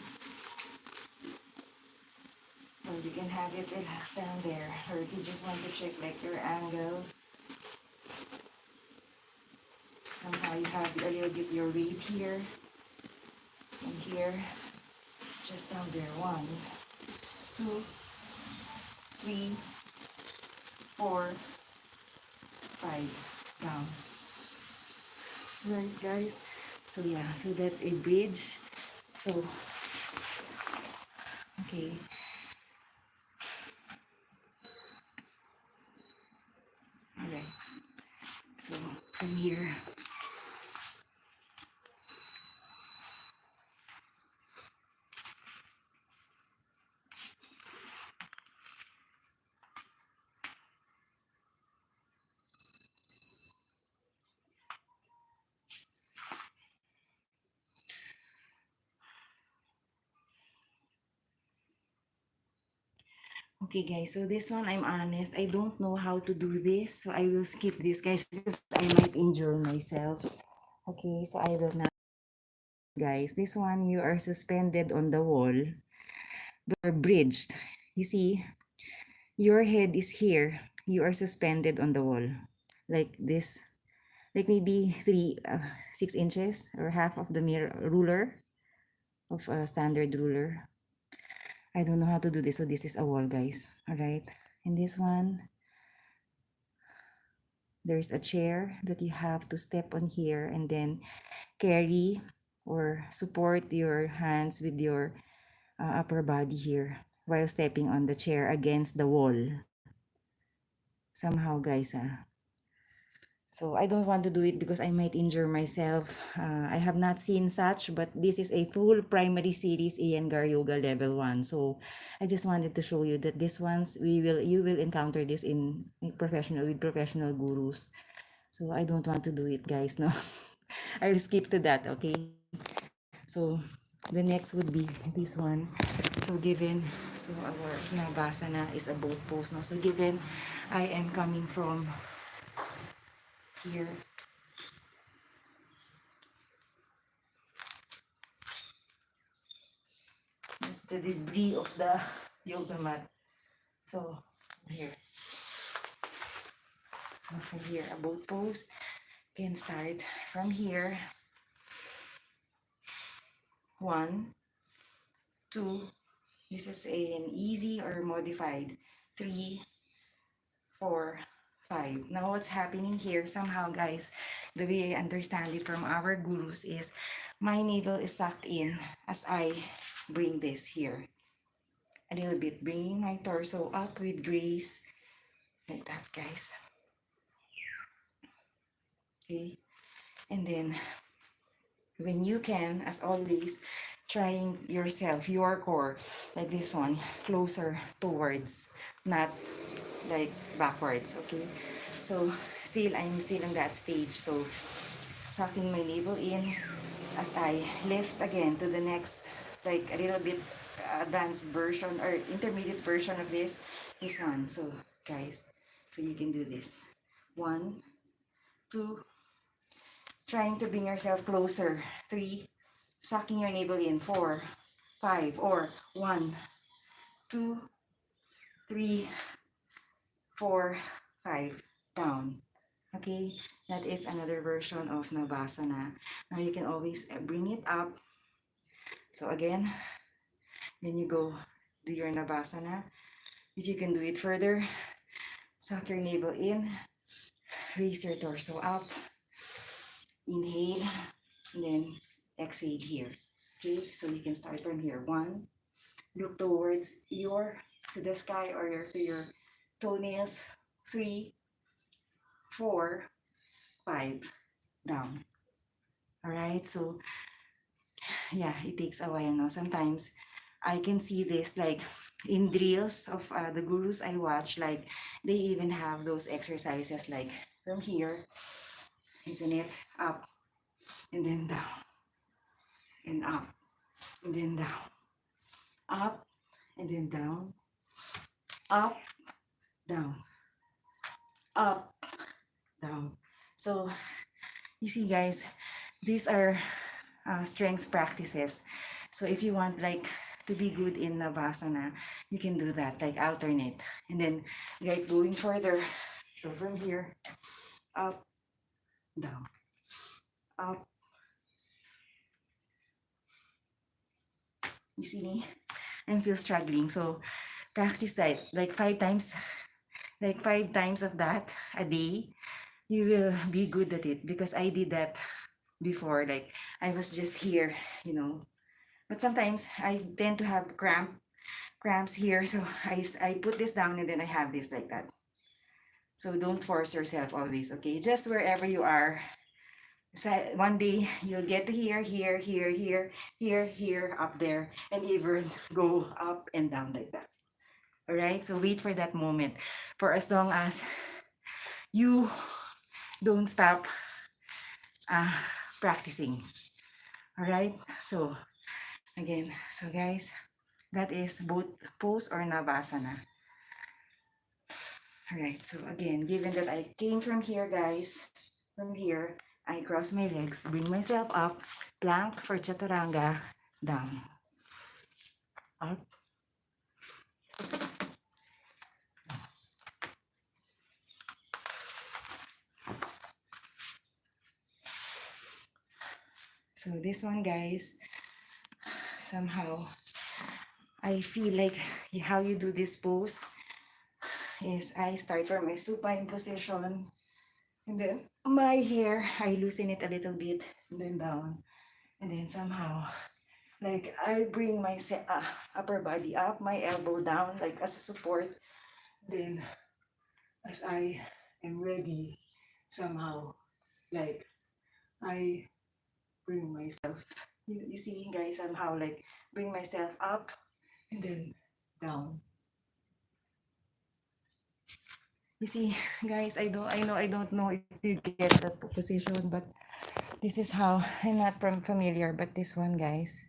or you can have it relaxed down there, or if you just want to check like your angle, somehow you have a little bit your weight here, and here, just down there. 1, 2, 3, 4, 5, down. Right, guys? So yeah, so that's a bridge. So, okay. Alright. So, from here, okay, guys, so this one, I'm honest, I don't know how to do this, so I will skip this, guys, because I might injure myself. Okay, so I will not, guys. This one, you are suspended on the wall, or bridged. You see, your head is here. You are suspended on the wall, like this, like maybe 6 inches, or half of the mirror ruler of a standard ruler. I don't know how to do this, so this is a wall, guys. All right, and this one, there's a chair that you have to step on here and then carry or support your hands with your upper body here while stepping on the chair against the wall. Somehow, guys, so I don't want to do it because I might injure myself. I have not seen such, but this is a full primary series Iyengar Yoga level 1. So I just wanted to show you that this ones you will encounter this in professional gurus. So I don't want to do it, guys. No, I'll skip to that. Okay. So the next would be this one. So our Navasana is a boat pose. No? So given I am coming from here, that's the debris of the yoga mat. So here. So from here, a boat pose. Can start from here. 1, 2. This is an easy or modified. 3, 4, 5. Now what's happening here, somehow, guys, the way I understand it from our gurus is my navel is sucked in as I bring this here. a little bit, bringing my torso up with grace, like that, guys. Okay, and then when you can, as always, trying yourself, your core, like this one, closer towards, not like backwards, okay? So still, I'm still in that stage. So sucking my navel in as I lift again to the next, like a little bit advanced version or intermediate version of this one. So guys, so you can do this. 1, 2, trying to bring yourself closer. 3, sucking your navel in. 4, 5, or 1, 2, 3, 4, 5, down. Okay, that is another version of Navasana. Now you can always bring it up. So again, when you go do your Navasana, if you can do it further, suck your navel in, raise your torso up, inhale, and then exhale here. Okay, so you can start from here. 1, look towards to the sky or to your toenails. 3, 4, 5, down. All right, so yeah, it takes a while now. Sometimes I can see this like in drills of the gurus I watch, like they even have those exercises like from here, isn't it? Up and then down and up and then down, up and then down, up, down, up, down. So you see, guys, these are strength practices. So if you want like to be good in Navasana, you can do that, like alternate. And then like going further. So from here, up, down, up. You see me? I'm still struggling. So practice that like 5 times, like 5 times of that a day. You will be good at it because I did that before. Like I was just here, you know. But sometimes I tend to have cramps here. So I put this down and then I have this like that. So don't force yourself always, okay? Just wherever you are. So one day you'll get to here, here, here, here, here, here, up there, and even go up and down like that. All right? So wait for that moment. For as long as you don't stop practicing. All right? So again, so guys, that is both pose or Navasana. All right, so again, given that I came from here, guys, from here, I cross my legs, bring myself up, plank for chaturanga, down, up. So this one, guys, somehow, I feel like how you do this pose is I start from my supine position, and then my hair, I loosen it a little bit, and then down, and then somehow, like I bring my upper body up, my elbow down, like as a support, then as I am ready, somehow, like I bring myself, you see, guys, somehow like bring myself up and then down. You see, guys, I don't know if you get that position, but this is how, I'm not familiar, but this one, guys.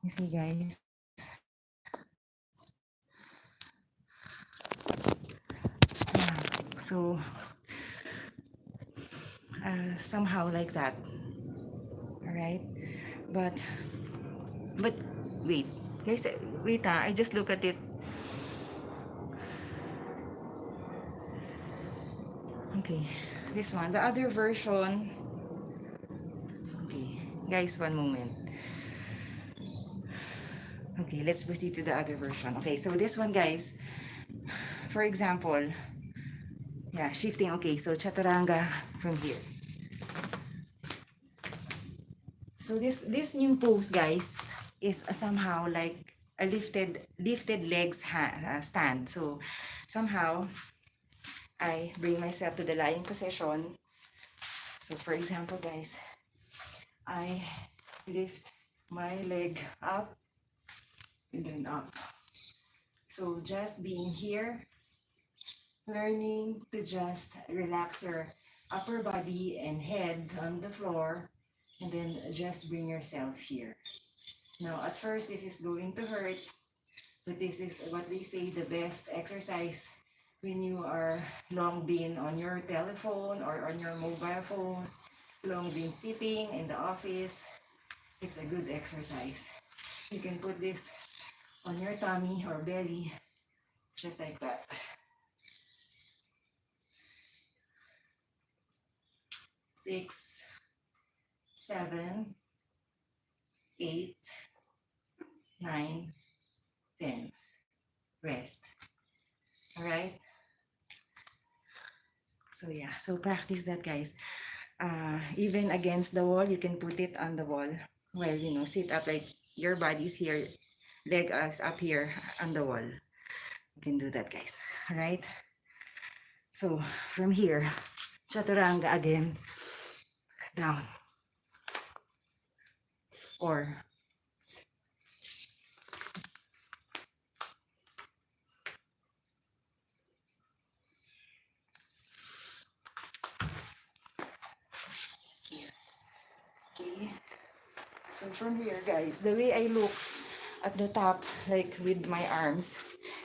You see, guys. So, somehow like that. All right, but wait, guys, wait. I just look at it. Okay, this one, the other version. Okay, guys, one moment. Okay, let's proceed to the other version. Okay, so this one, guys, for example, yeah, shifting. Okay, so chaturanga from here. So this new pose, guys, is somehow like a lifted legs stand. So somehow I bring myself to the lying position. So for example, guys, I lift my leg up and then up. So just being here, learning to just relax your upper body and head on the floor, and then just bring yourself here. Now, at first, this is going to hurt, but this is what they say the best exercise when you are long been on your telephone or on your mobile phones, long been sitting in the office. It's a good exercise. You can put this on your tummy or belly, just like that. 6, 7, 8, 9, 10. Rest. All right. So yeah, so practice that, guys. Even against the wall, you can put it on the wall. Well, sit up like your body's here, leg is up here on the wall. You can do that, guys. All right. So from here, chaturanga again, down, or here. Okay. So from here, guys, the way I look at the top, like with my arms,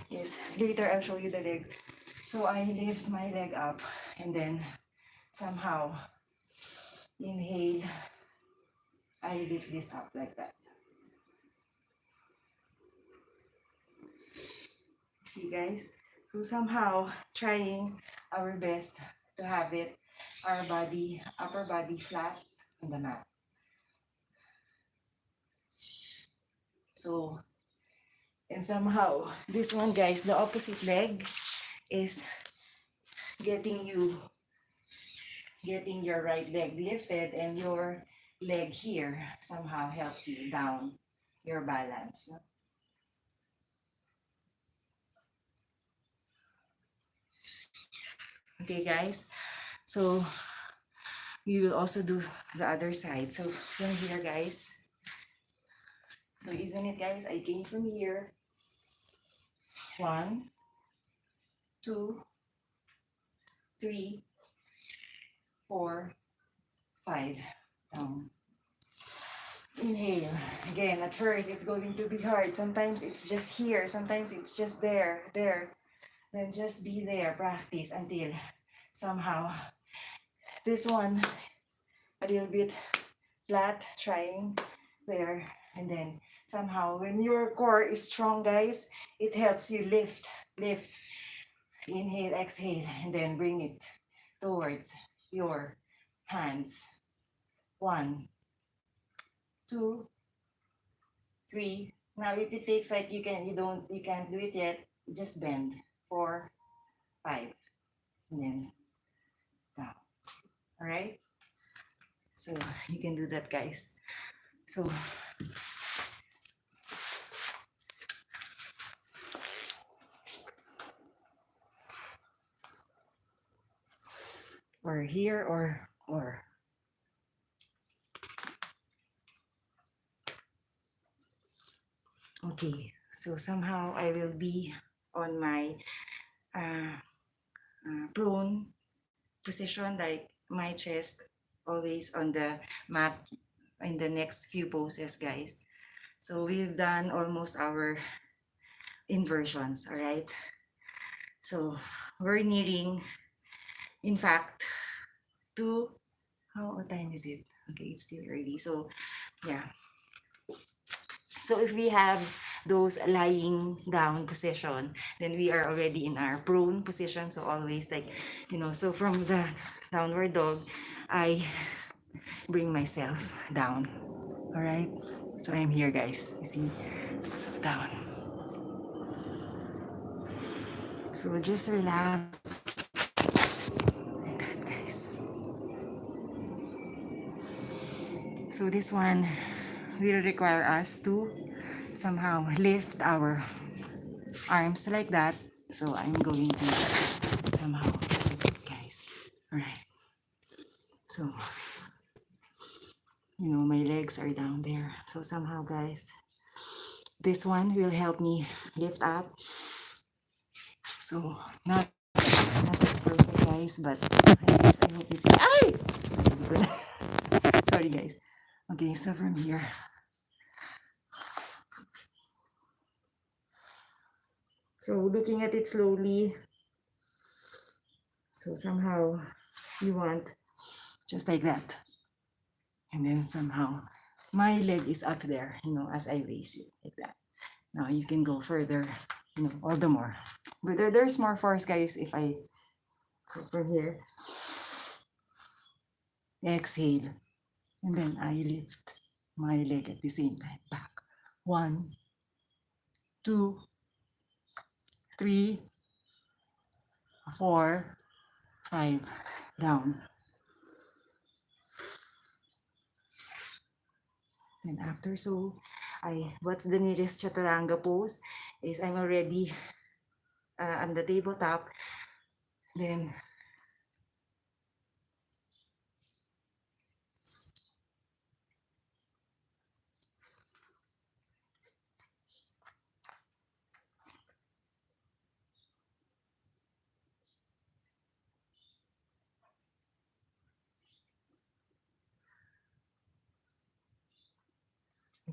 is later I'll show you the legs. So I lift my leg up and then somehow inhale, I lift this up like that. See, guys? So somehow trying our best to have it, our body, upper body flat on the mat. So, and somehow, this one, guys, the opposite leg is getting your right leg lifted, and your leg here somehow helps you down your balance. Okay, guys, so we will also do the other side. So from here, guys, so isn't it, guys, I came from here, 1, 2, 3, 4, 5, down. Inhale. Again, at first, it's going to be hard. Sometimes it's just here. Sometimes it's just there. Then just be there. Practice until somehow this one a little bit flat, trying there. And then somehow when your core is strong, guys, it helps you lift. Inhale, exhale, and then bring it towards your hands. 1, 2, 3. Now if it takes like you can't do it yet, just bend. 4, 5, and then down. All right. So you can do that, guys. So or here or okay. So somehow I will be on my prone position, like my chest always on the mat in the next few poses, guys. So we've done almost our inversions, all right? So we're nearing, in fact, to, what time is it? Okay, it's still early. So yeah. So if we have those lying down position, then we are already in our prone position. So always like, so from the downward dog, I bring myself down. All right. So I'm here, guys. You see? So down. So just relax. Like that, guys. So this one, will require us to somehow lift our arms like that. So I'm going to somehow lift it, guys. Alright. So, my legs are down there. So somehow, guys, this one will help me lift up. So, not as perfect, guys, but I hope you see. Ay! Sorry, guys. Okay, so from here. So looking at it slowly. So somehow you want just like that. And then somehow my leg is up there, as I raise it like that. Now you can go further, all the more. But there's more force, guys, if I go from here. Exhale. And then I lift my leg at the same time. Back. 1, 2, 3, 4, 5. Down. And after, so what's the nearest chaturanga pose is I'm already on the tabletop. Then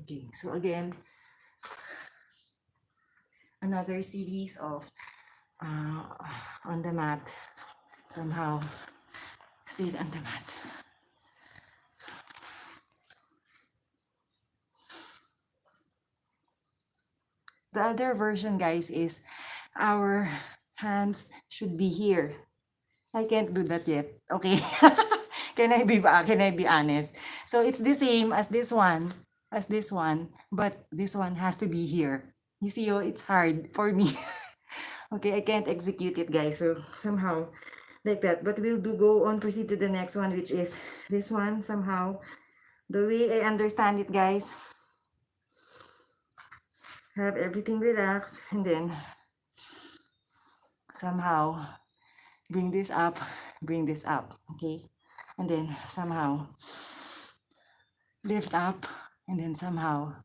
okay, so again, another series of on the mat. Somehow stayed on the mat. The other version, guys, is our hands should be here. I can't do that yet. Okay. Can I be honest? So it's the same as this one, but this one has to be here. You see, it's hard for me. Okay, I can't execute it, guys. So somehow like that. But we'll go on, proceed to the next one, which is this one. Somehow, the way I understand it, guys, have everything relaxed, and then somehow bring this up, okay? And then somehow lift up, and then somehow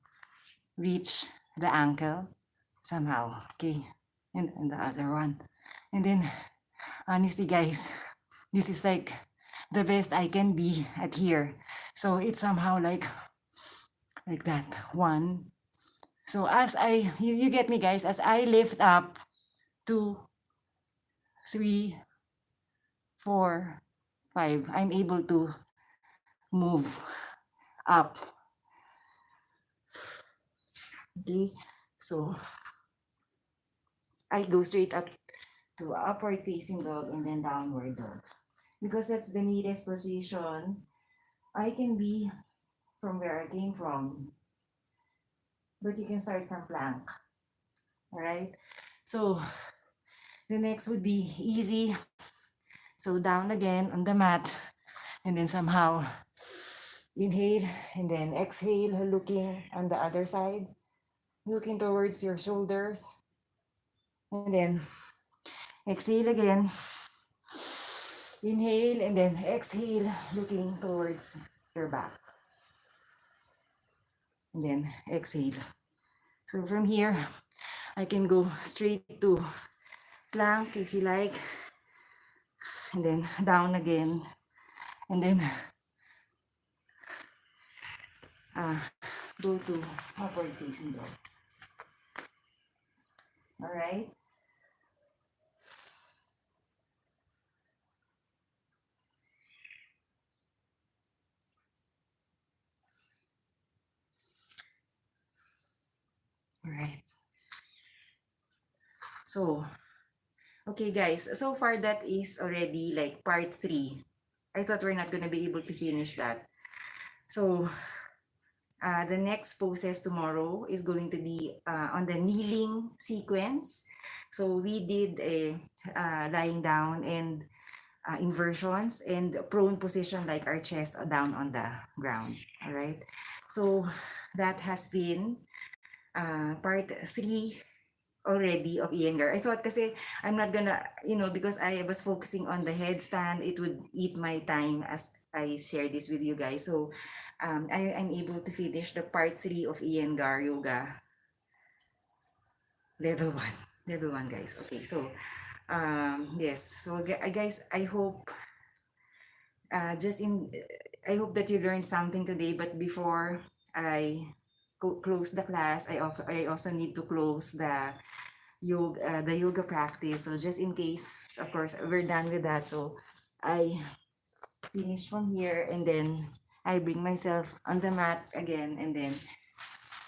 reach the ankle, somehow, okay? And the other one. And then, honestly, guys, this is like the best I can be at here. So it's somehow like that. 1. So as you get me, guys, as I lift up, 2, 3, 4, 5, I'm able to move up. Okay, so I go straight up to upward facing dog and then downward dog, because that's the neatest position I can be from where I came from. But you can start from plank. All right, so the next would be easy. So down again on the mat, and then somehow inhale, and then exhale, looking on the other side, looking towards your shoulders, and then exhale again, inhale, and then exhale, looking towards your back, and then exhale. So from here, I can go straight to plank if you like, and then down again, and then go to upward facing dog. All right. All right. So, okay, guys. So far, that is already like part 3. I thought we're not gonna be able to finish that. So, the next poses tomorrow is going to be on the kneeling sequence. So we did a lying down and inversions and prone position, like our chest down on the ground. All right. So that has been part 3 already of Iyengar. I thought kasi I'm not gonna, because I was focusing on the headstand, it would eat my time as I share this with you guys. So I'm able to finish the part 3 of Iyengar Yoga level 1. Level 1, guys. Okay, so yes. So guys, just in I hope that you learned something today, but before I close the class, I also need to close the yoga practice. So just in case, of course, we're done with that. So I finish from here, and then I bring myself on the mat again, and then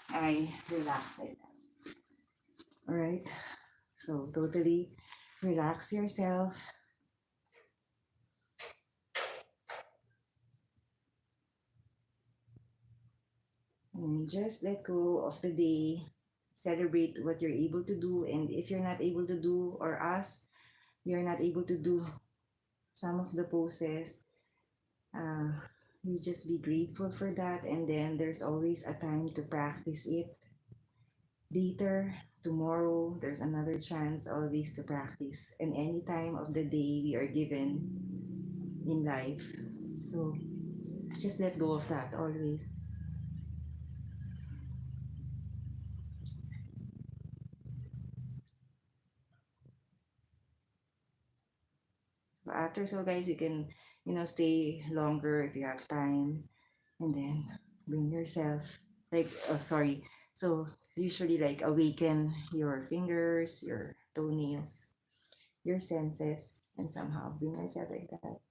I relax like that. All right. So totally relax yourself. And just let go of the day. Celebrate what you're able to do. And if you're not able to do, or you're not able to do some of the poses, uh, you just be grateful for that. And then there's always a time to practice it. Later, tomorrow, there's another chance always to practice. And any time of the day we are given in life. So just let go of that always. So after, so guys, you can, stay longer if you have time, and then bring yourself, like, oh, sorry. So usually like awaken your fingers, your toenails, your senses, and somehow bring yourself like that.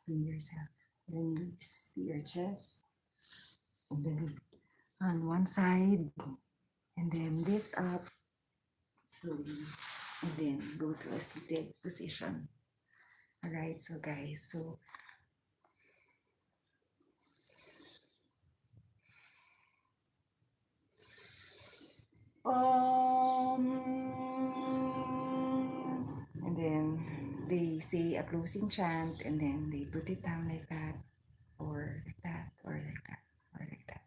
Bring yourself, your knees to your chest, and then on one side, and then lift up slowly, and then go to a seated position. All right, so guys, so and then they say a closing chant, and then they put it down like that, or like that, or like that, or like that.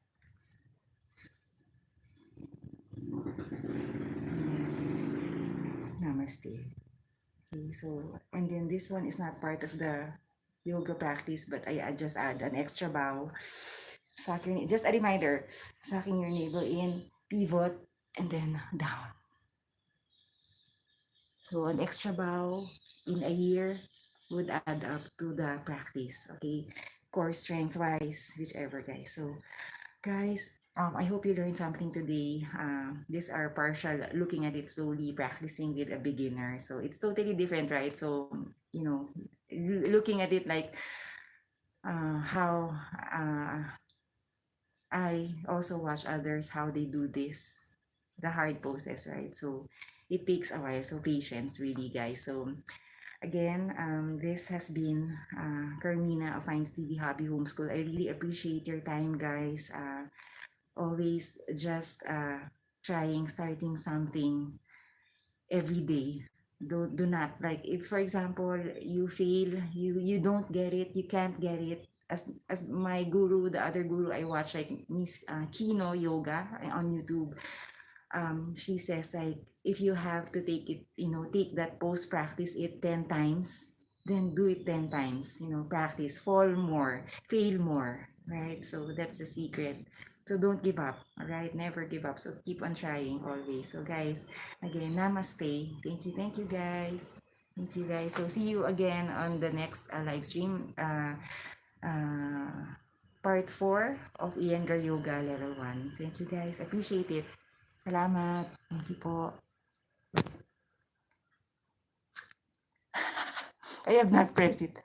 And then namaste. Okay, so, and then this one is not part of the yoga practice, but I just add an extra bow. Suck your, just a reminder, sucking your navel in, pivot, and then down. So an extra bow in a year would add up to the practice, okay? Core strength wise, whichever, guys. So guys, I hope you learned something today. These are partial looking at it slowly, practicing with a beginner. So it's totally different, right? So, looking at it like how I also watch others how they do this, the hard poses, right? So it takes a while. So patience, really, guys. So again, this has been Carmina of Findstv Hobby Homeschool. I really appreciate your time, guys. Always just starting something every day. Do not, like, if for example you fail, you don't get it, you can't get it, as my guru, the other guru I watch, like Miss Kino Yoga on YouTube. She says, like, if you have to take it, take that pose, practice it 10 times, then do it 10 times, practice, fall more, fail more, right? So that's the secret. So don't give up, all right? Never give up. So keep on trying always. So guys, again, namaste. Thank you guys. Thank you guys. So see you again on the next live stream. Part 4 of Iyengar Yoga Level 1. Thank you guys. Appreciate it. Salamat. Thank you po. I have not pressed it.